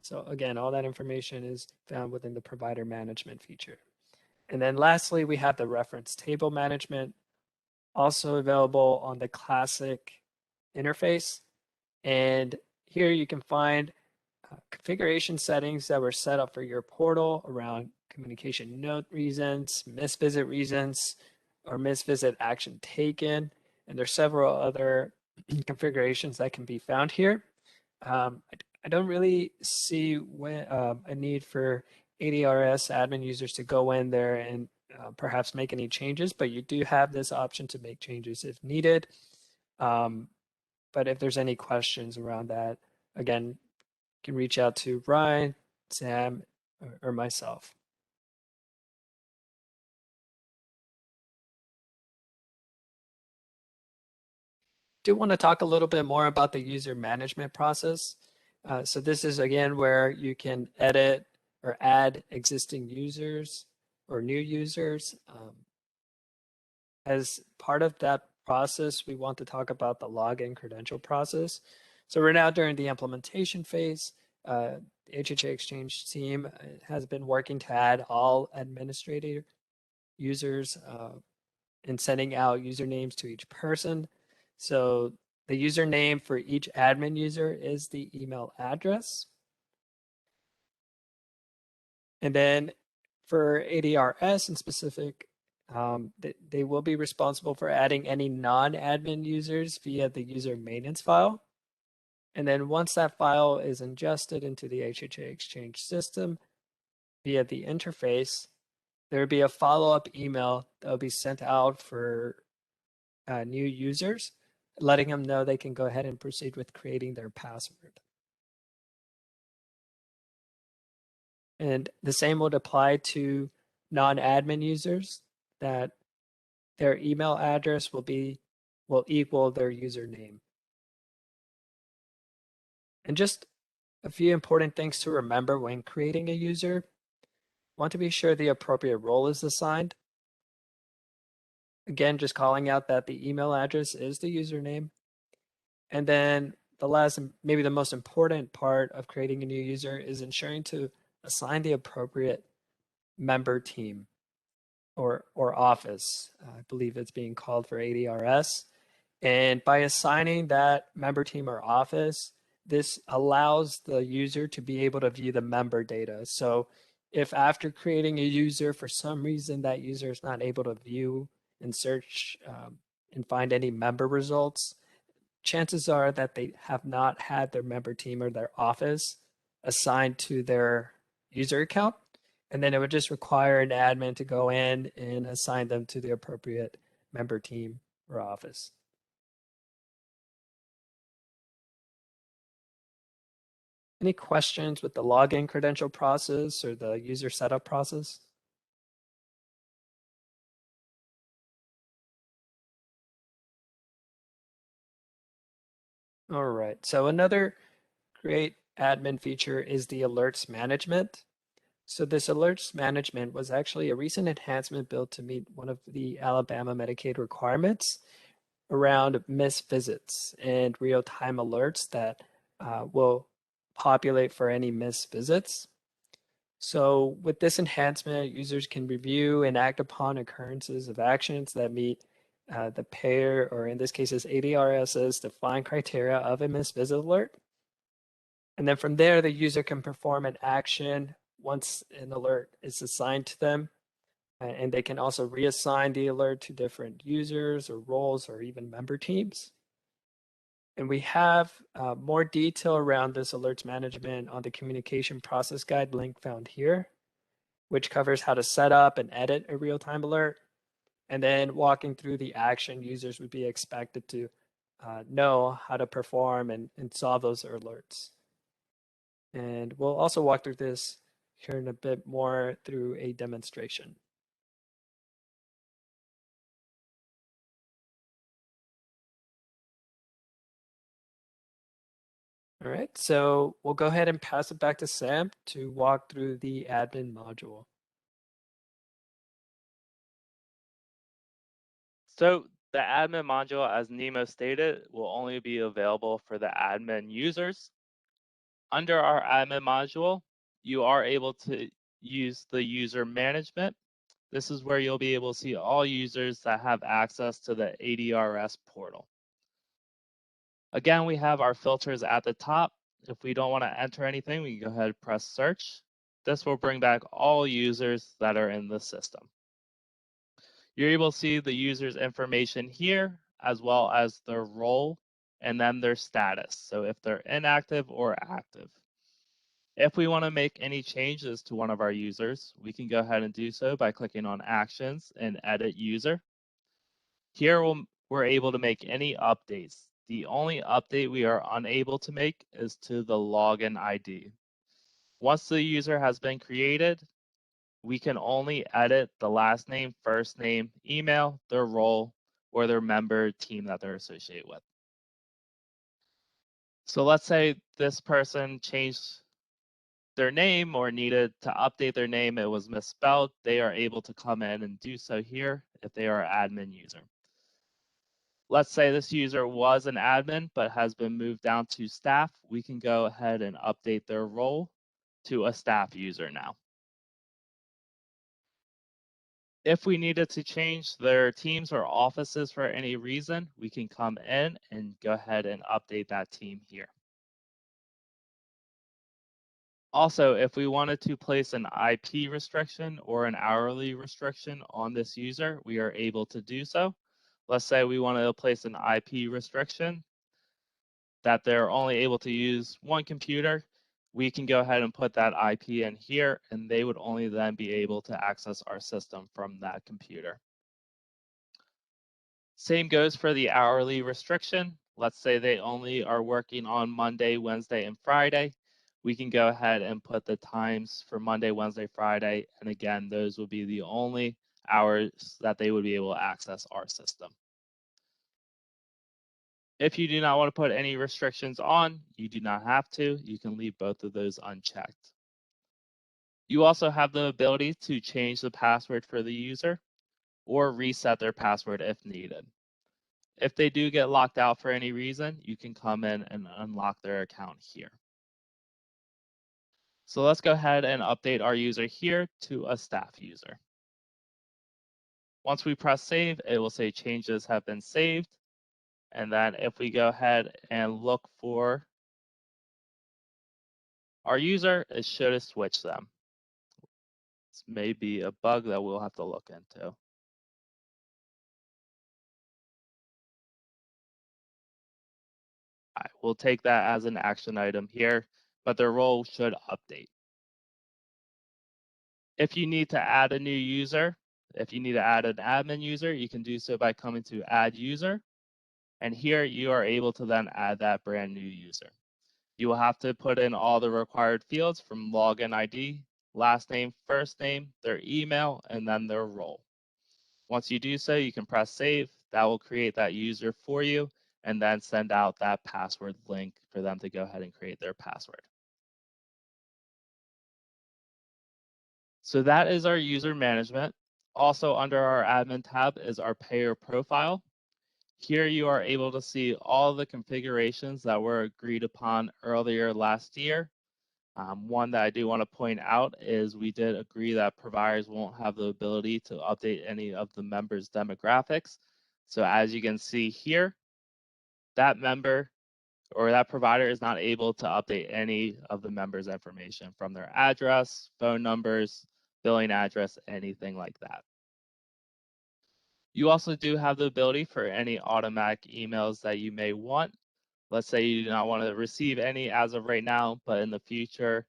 So again, all that information is found within the provider management feature. And then lastly, we have the reference table management, also available on the classic interface. And here you can find configuration settings that were set up for your portal around communication note reasons, misvisit reasons, or misvisit action taken. And there's several other configurations that can be found here. I don't really see a need for ADRS admin users to go in there and perhaps make any changes, but you do have this option to make changes if needed. But if there's any questions around that, again, you can reach out to Ryan, Sam, or myself. Do want to talk a little bit more about the user management process. So this is again where you can edit or add existing users or new users. As part of that process, we want to talk about the login credential process. So we're now during the implementation phase. The HHA Exchange team has been working to add all administrative users in sending out usernames to each person. So the username for each admin user is the email address. And then for ADRS in specific, they will be responsible for adding any non-admin users via the user maintenance file. And then once that file is ingested into the HHA Exchange system via the interface, there will be a follow-up email that will be sent out for new users, letting them know they can go ahead and proceed with creating their password. And the same would apply to non-admin users, that their email address will equal their username. And just a few important things to remember when creating a user. Want to be sure the appropriate role is assigned. Again, just calling out that the email address is the username. And then the last, and maybe the most important part of creating a new user is ensuring to assign the appropriate member team or office. I believe it's being called for ADRS. And by assigning that member team or office, this allows the user to be able to view the member data. So if after creating a user, for some reason that user is not able to view and search and find any member results, chances are that they have not had their member team or their office assigned to their user account. And then it would just require an admin to go in and assign them to the appropriate member team or office. Any questions with the login credential process or the user setup process? All right, so another great admin feature is the alerts management. So this alerts management was actually a recent enhancement built to meet one of the Alabama Medicaid requirements around missed visits and real-time alerts that will populate for any missed visits. So with this enhancement, users can review and act upon occurrences of actions that meet the payer, or in this case is ADRS's defined criteria of a missed visit alert. And then from there, the user can perform an action once an alert is assigned to them. And they can also reassign the alert to different users or roles or even member teams. And we have more detail around this alerts management on the communication process guide link found here, which covers how to set up and edit a real-time alert. And then walking through the action users would be expected to know how to perform and solve those alerts. And we'll also walk through this here in a bit more through a demonstration. All right, so we'll go ahead and pass it back to Sam to walk through the admin module. So the admin module, as Nemo stated, will only be available for the admin users. Under our admin module, you are able to use the user management. This is where you'll be able to see all users that have access to the ADRS portal. Again, we have our filters at the top. If we don't want to enter anything, we can go ahead and press search. This will bring back all users that are in the system. You're able to see the user's information here, as well as their role and then their status. So if they're inactive or active. If we want to make any changes to one of our users, we can go ahead and do so by clicking on Actions and Edit User. Here we're able to make any updates. The only update we are unable to make is to the login ID. Once the user has been created, we can only edit the last name, first name, email, their role, or their member team that they're associated with. So let's say this person changed their name or needed to update their name, it was misspelled, they are able to come in and do so here if they are an admin user. Let's say this user was an admin but has been moved down to staff, we can go ahead and update their role to a staff user now. If we needed to change their teams or offices for any reason, we can come in and go ahead and update that team here. Also, if we wanted to place an IP restriction or an hourly restriction on this user, we are able to do so. Let's say we wanted to place an IP restriction that they're only able to use one computer. We can go ahead and put that IP in here, and they would only then be able to access our system from that computer. Same goes for the hourly restriction. Let's say they only are working on Monday, Wednesday, and Friday. We can go ahead and put the times for Monday, Wednesday, Friday, and again, those will be the only hours that they would be able to access our system. If you do not want to put any restrictions on, you do not have to. You can leave both of those unchecked. You also have the ability to change the password for the user or reset their password if needed. If they do get locked out for any reason, you can come in and unlock their account here. So let's go ahead and update our user here to a staff user. Once we press save, it will say changes have been saved. And then if we go ahead and look for our user, it should have switched them. This may be a bug that we'll have to look into. All right, we'll take that as an action item here, but their role should update. If you need to add a new user, if you need to add an admin user, you can do so by coming to add user. And here you are able to then add that brand new user. You will have to put in all the required fields from login ID, last name, first name, their email, and then their role. Once you do so, you can press save. That will create that user for you and then send out that password link for them to go ahead and create their password. So that is our user management. Also under our admin tab is our payer profile. Here you are able to see all the configurations that were agreed upon earlier last year. One that I do want to point out is we did agree that providers won't have the ability to update any of the members' demographics. So as you can see here, that member or that provider is not able to update any of the members' information from their address, phone numbers, billing address, anything like that. You also do have the ability for any automatic emails that you may want. Let's say you do not want to receive any as of right now, but in the future,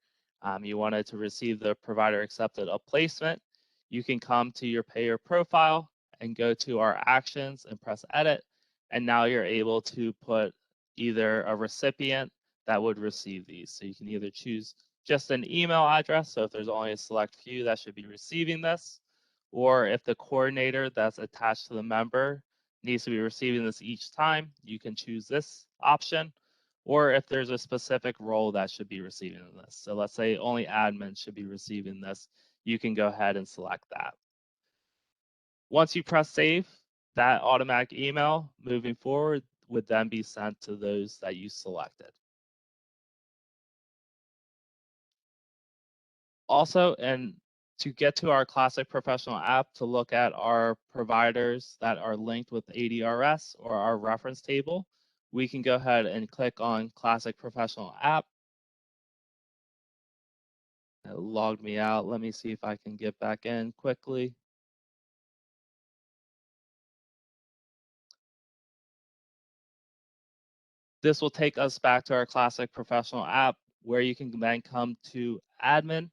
you wanted to receive the provider accepted a placement. You can come to your payer profile and go to our actions and press edit. And now you're able to put either a recipient that would receive these. So you can either choose just an email address. So if there's only a select few that should be receiving this, or if the coordinator that's attached to the member needs to be receiving this each time, you can choose this option. Or if there's a specific role that should be receiving this. So let's say only admin should be receiving this, you can go ahead and select that. Once you press save, that automatic email moving forward would then be sent to those that you selected. Also, and to get to our Classic Professional app to look at our providers that are linked with ADRS or our reference table, we can go ahead and click on Classic Professional app. It logged me out. Let me see if I can get back in quickly. This will take us back to our Classic Professional app where you can then come to admin,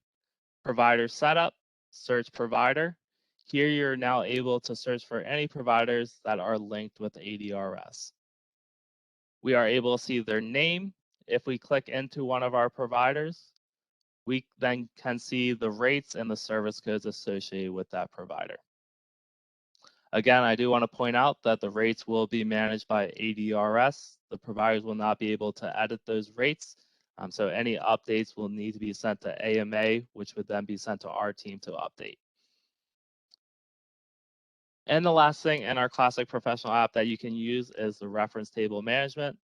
provider setup, search provider. Here you're now able to search for any providers that are linked with ADRS. We are able to see their name. If we click into one of our providers, we then can see the rates and the service codes associated with that provider. Again, I do want to point out that the rates will be managed by ADRS. The providers will not be able to edit those rates. So any updates will need to be sent to AMA, which would then be sent to our team to update. And the last thing in our Classic Professional app that you can use is the reference table management.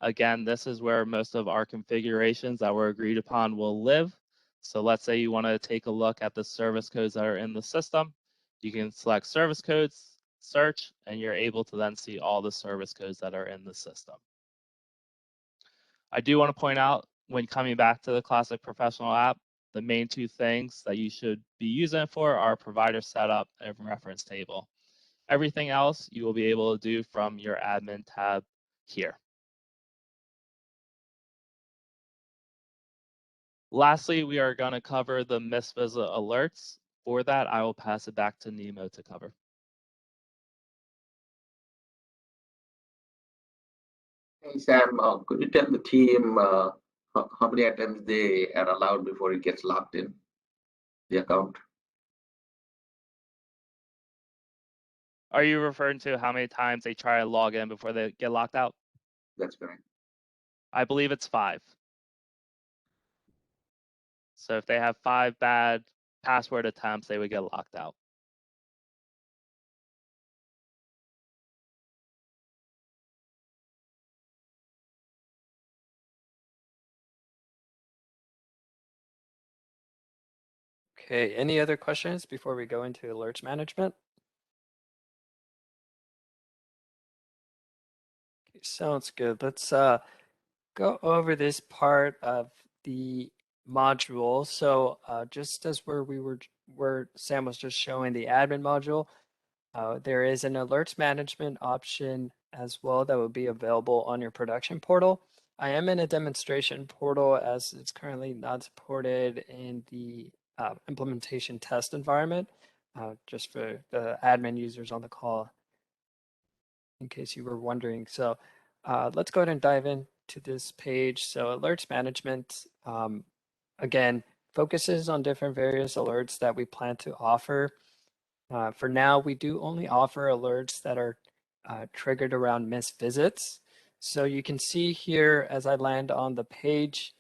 Again, this is where most of our configurations that were agreed upon will live. So let's say you want to take a look at the service codes that are in the system. You can select service codes, search, and you're able to then see all the service codes that are in the system. I do want to point out, when coming back to the Classic Professional app, the main two things that you should be using it for are provider setup and reference table. Everything else you will be able to do from your admin tab here. Lastly, we are going to cover the missed visit alerts. For that, I will pass it back to Nemo to cover. Hey Sam, could you tell the team how many attempts they are allowed before it gets locked in the account? Are you referring to how many times they try to log in before they get locked out? That's correct. I believe it's 5. So if they have 5 bad password attempts, they would get locked out. Okay, any other questions before we go into alerts management? Okay, sounds good. Let's go over this part of the module. So just as where Sam was just showing the admin module, there is an alerts management option as well that will be available on your production portal. I am in a demonstration portal as it's currently not supported in the implementation test environment, just for the admin users on the call, in case you were wondering. So let's go ahead and dive into this page. So alerts management, again, focuses on different various alerts that we plan to offer. For now, we do only offer alerts that are triggered around missed visits. So you can see here as I land on the page,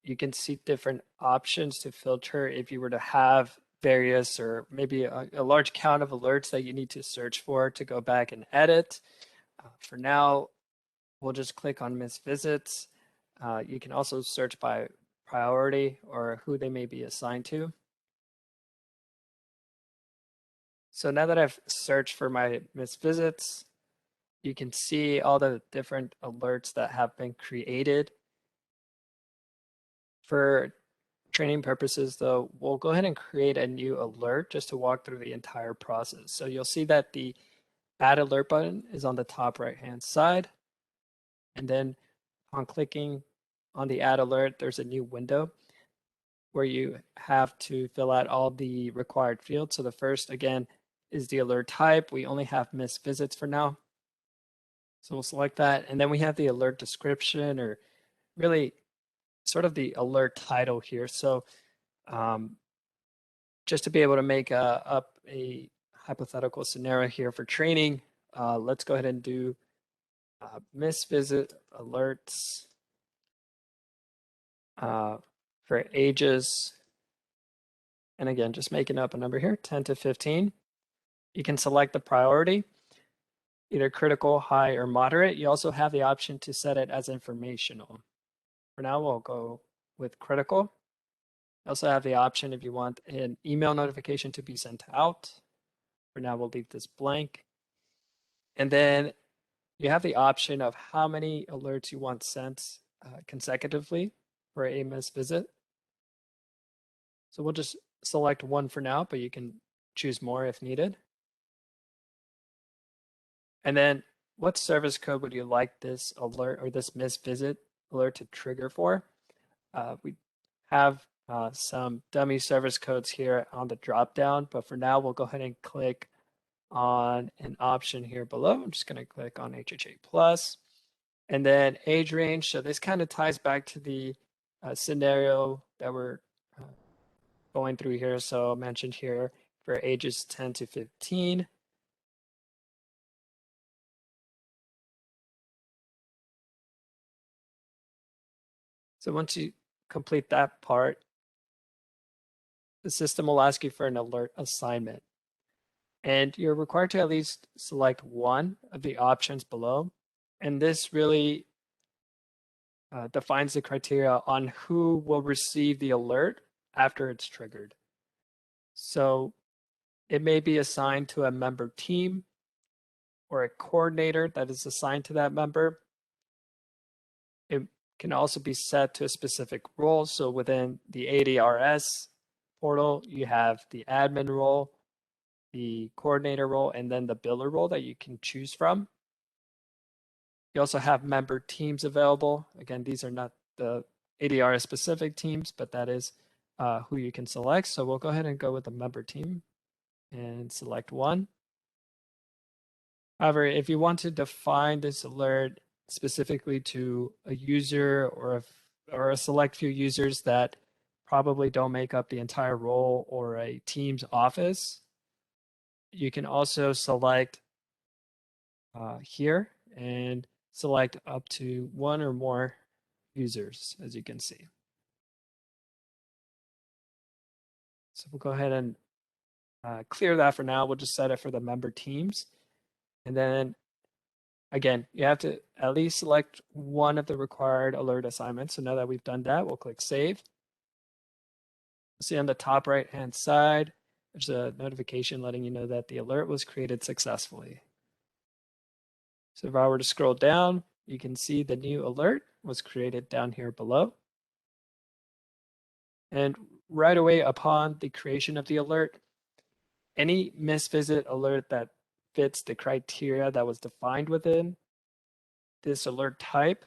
you can see different options to filter if you were to have various or maybe a large count of alerts that you need to search for to go back and edit. For now, we'll just click on missed visits. You can also search by priority or who they may be assigned to. So now that I've searched for my missed visits, you can see all the different alerts that have been created. For training purposes though, we'll go ahead and create a new alert just to walk through the entire process. So you'll see that the add alert button is on the top right hand side. And then on clicking on the add alert, there's a new window where you have to fill out all the required fields. So the first, again, is the alert type. We only have missed visits for now. So we'll select that. And then we have the alert description, or really sort of the alert title here. So just to be able to make up a hypothetical scenario here for training, let's go ahead and do missed visit alerts for ages. And again, just making up a number here, 10 to 15. You can select the priority, either critical, high, or moderate. You also have the option to set it as informational. For now, we'll go with critical. You also have the option if you want an email notification to be sent out. For now, we'll leave this blank. And then you have the option of how many alerts you want sent consecutively for a missed visit. So we'll just select one for now, but you can choose more if needed. And then what service code would you like this alert or this missed visit alert to trigger for? We have some dummy service codes here on the drop down, but for now we'll go ahead and click on an option here below. I'm just going to click on HHA plus, and then age range. So this kind of ties back to the scenario that we're going through here. So mentioned here for ages 10 to 15. So once you complete that part, the system will ask you for an alert assignment. And you're required to at least select one of the options below. And this really defines the criteria on who will receive the alert after it's triggered. So It may be assigned to a member team or a coordinator that is assigned to that member. It can also be set to a specific role. So within the ADRS portal, you have the admin role, the coordinator role, and then the biller role that you can choose from. You also have member teams available. Again, these are not the ADRS specific teams, but that is who you can select. So we'll go ahead and go with the member team and select one. However, if you want to define this alert specifically to a user or a select few users that probably don't make up the entire role or a team's office, you can also select here and select up to one or more users, as you can see. So we'll go ahead and clear that for now. We'll just set it for the member teams. And then again, you have to at least select one of the required alert assignments. So now that we've done that, we'll click Save. See on the top right-hand side, there's a notification letting you know that the alert was created successfully. So if I were to scroll down, you can see the new alert was created down here below. And right away upon the creation of the alert, any missed visit alert that fits the criteria that was defined within this alert type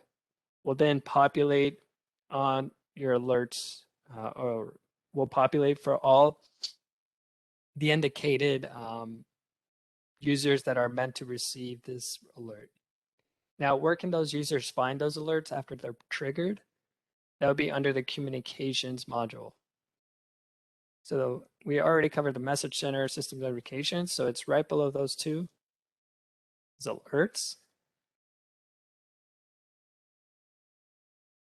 will then populate on your alerts or will populate for all the indicated users that are meant to receive this alert. Now, where can those users find those alerts after they're triggered? That would be under the communications module. So we already covered the message center system notifications. So it's right below those two alerts.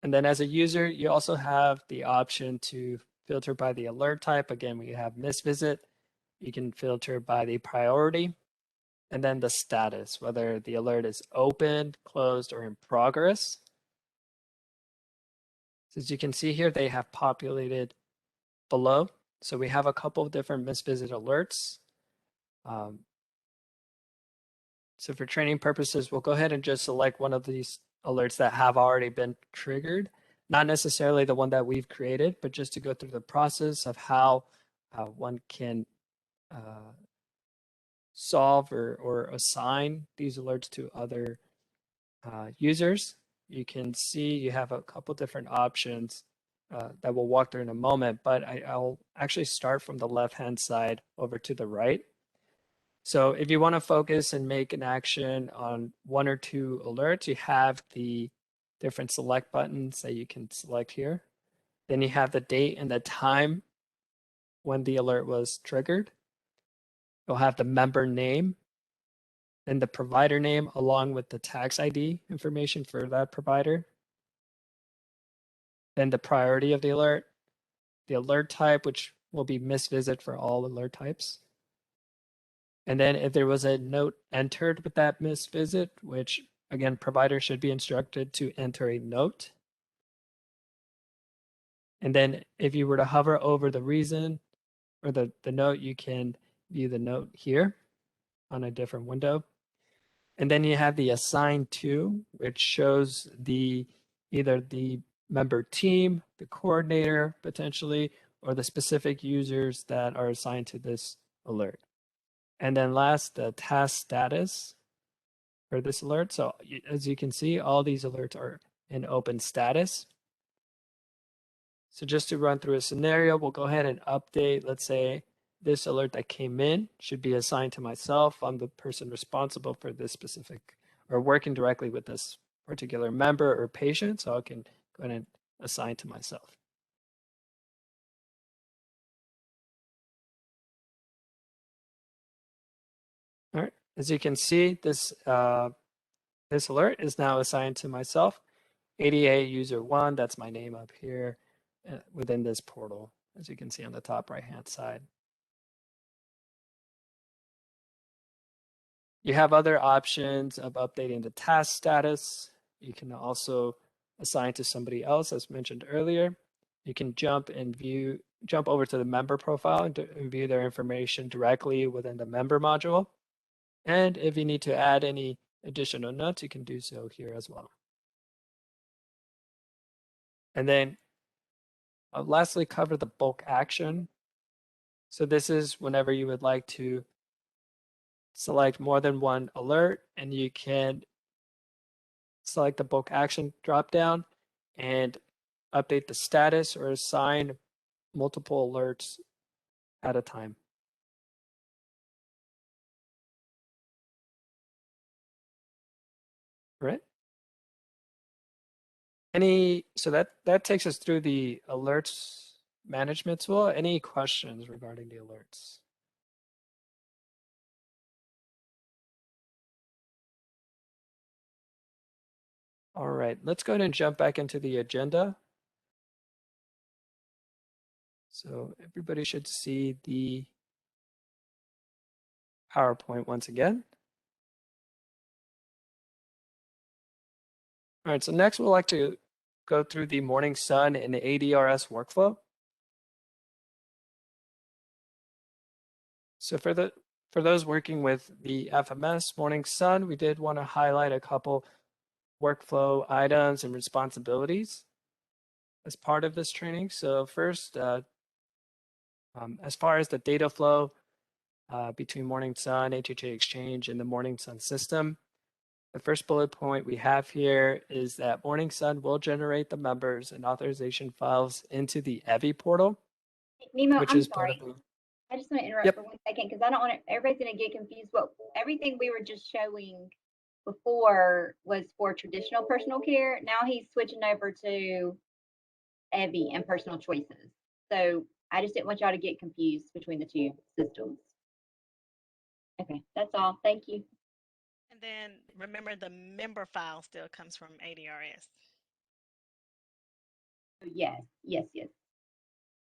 And then as a user, you also have the option to filter by the alert type. Again, we have missed visit. You can filter by the priority and then the status, whether the alert is open, closed, or in progress. So as you can see here, they have populated below. So we have a couple of different missed visit alerts. So for training purposes, we'll go ahead and just select one of these alerts that have already been triggered, not necessarily the one that we've created, but just to go through the process of how one can solve or assign these alerts to other users. You can see you have a couple different options that we'll walk through in a moment, but I'll actually start from the left-hand side over to the right. So if you want to focus and make an action on one or two alerts, you have the different select buttons that you can select here. Then you have the date and the time when the alert was triggered. You'll have the member name and the provider name along with the tax ID information for that provider. Then the priority of the alert type, which will be missed visit for all alert types. And then if there was a note entered with that missed visit, which again, provider should be instructed to enter a note. And then if you were to hover over the reason or the note, you can view the note here on a different window. And then you have the assigned to, which shows either the member team, the coordinator potentially, or the specific users that are assigned to this alert. And then last, the task status for this alert. So as you can see, all these alerts are in open status. So just to run through a scenario, we'll go ahead and update. Let's say this alert that came in should be assigned to myself. I'm the person responsible for this specific or working directly with this particular member or patient. So I can go ahead and assign to myself. All right, as you can see, this alert is now assigned to myself. ADA user 1, that's my name up here within this portal, as you can see on the top right-hand side. You have other options of updating the task status. You can also assign to somebody else, as mentioned earlier. you can jump over to the member profile and view their information directly within the member module. And if you need to add any additional notes, you can do so here as well. And then I'll lastly cover the bulk action. So this is whenever you would like to select more than one alert, and you can select the bulk action dropdown and update the status or assign multiple alerts at a time. Right? So that takes us through the alerts management tool. Any questions regarding the alerts? All right, let's go ahead and jump back into the agenda. So everybody should see the PowerPoint once again. All right, so next we'd like to go through the Morning Sun and the ADRS workflow. So for those working with the FMS Morning Sun, we did want to highlight a couple workflow items and responsibilities as part of this training. So first, as far as the data flow between Morning Sun, HHA Exchange, and the Morning Sun system, the first bullet point we have here is that Morning Sun will generate the members and authorization files into the EVV portal, Nemo, which I'm is part sorry. of the. I just want to interrupt Yep. for 1 second because I don't want to, everybody's going to get confused. What everything we were just showing before was for traditional personal care. Now he's switching over to EVV and personal choices. So I just didn't want y'all to get confused between the two systems. Okay, that's all. Thank you. And then remember the member file still comes from ADRS. Yes, yes, yes.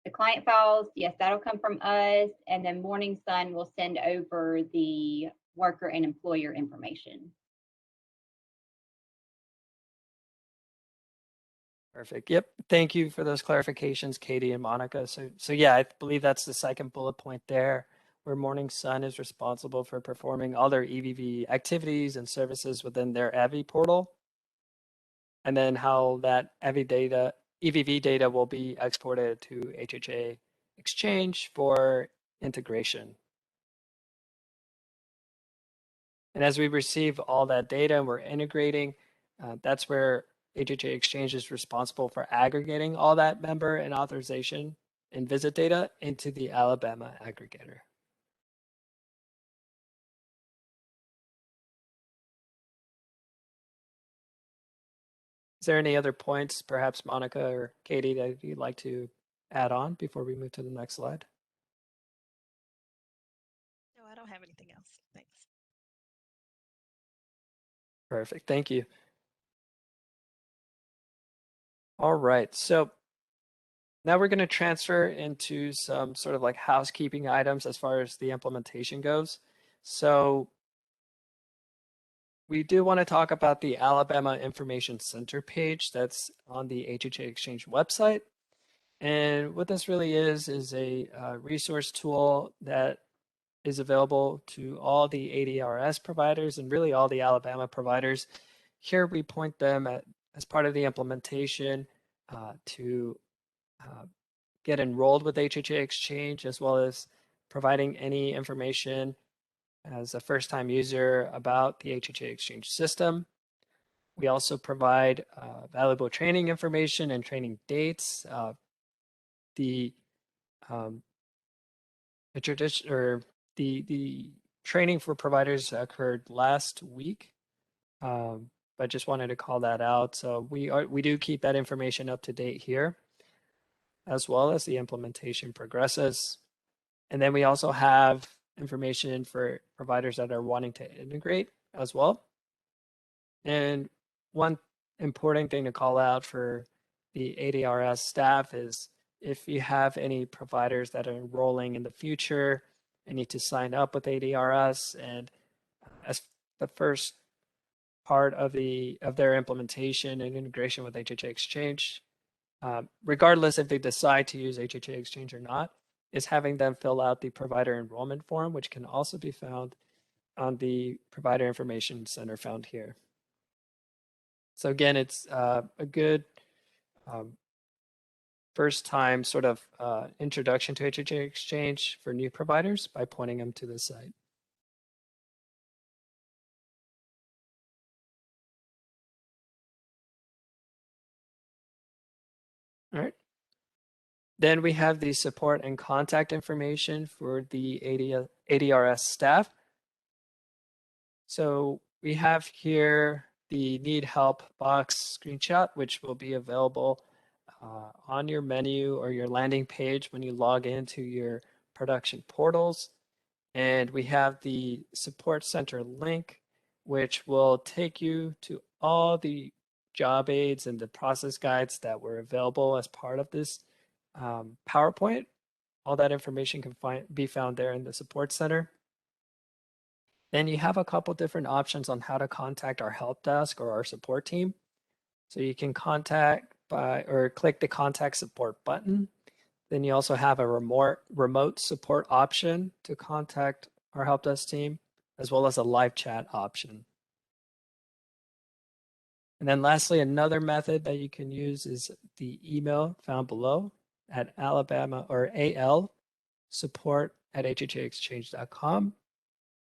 The client files, yes, that'll come from us. And then Morning Sun will send over the worker and employer information. Perfect. Yep. Thank you for those clarifications, Katie and Monica. So yeah, I believe that's the second bullet point there, where Morning Sun is responsible for performing all their EVV activities and services within their EVV portal. And then how that EVV data will be exported to HHA Exchange for integration. And as we receive all that data and we're integrating, that's where HHA Exchange is responsible for aggregating all that member and authorization and visit data into the Alabama aggregator. Is there any other points, perhaps Monica or Katie, that you'd like to add on before we move to the next slide? No, I don't have anything else. Thanks. Perfect. Thank you. All right. So now we're going to transfer into some sort of like housekeeping items as far as the implementation goes. So we do want to talk about the Alabama Information Center page that's on the HHA Exchange website. And what this really is a resource tool that is available to all the ADRS providers and really all the Alabama providers. Here we point them as part of the implementation to get enrolled with HHA Exchange, as well as providing any information as a first-time user about the HHA Exchange system. We also provide valuable training information and training dates. The training for providers occurred last week, but just wanted to call that out. So we do keep that information up to date here, as well as the implementation progresses. And then we also have information for providers that are wanting to integrate as well. And one important thing to call out for the ADRS staff is if you have any providers that are enrolling in the future and need to sign up with ADRS, and as the first part of their implementation and integration with HHA Exchange, regardless if they decide to use HHA Exchange or not, is having them fill out the provider enrollment form, which can also be found on the Provider Information Center found here. So again, it's a good first time sort of introduction to HHA Exchange for new providers by pointing them to the site. All right. Then we have the support and contact information for the ADRS staff. So we have here the need help box screenshot, which will be available on your menu or your landing page when you log into your production portals. And we have the support center link, which will take you to all the job aids and the process guides that were available as part of this PowerPoint. All that information can be found there in the support center. Then you have a couple different options on how to contact our help desk or our support team. So you can contact by or click the contact support button. Then you also have a remote support option to contact our help desk team, as well as a live chat option. And then lastly, another method that you can use is the email found below at Alabama or AL support@hhaexchange.com.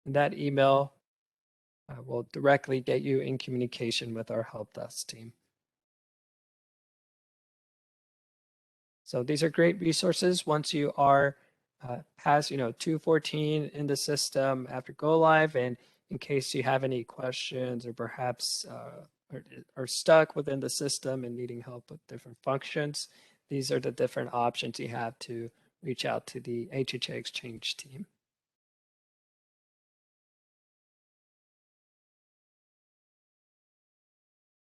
And that email will directly get you in communication with our help desk team. So these are great resources once you are past 214 in the system after go live, and in case you have any questions or perhaps are stuck within the system and needing help with different functions, these are the different options you have to reach out to the HHA Exchange team.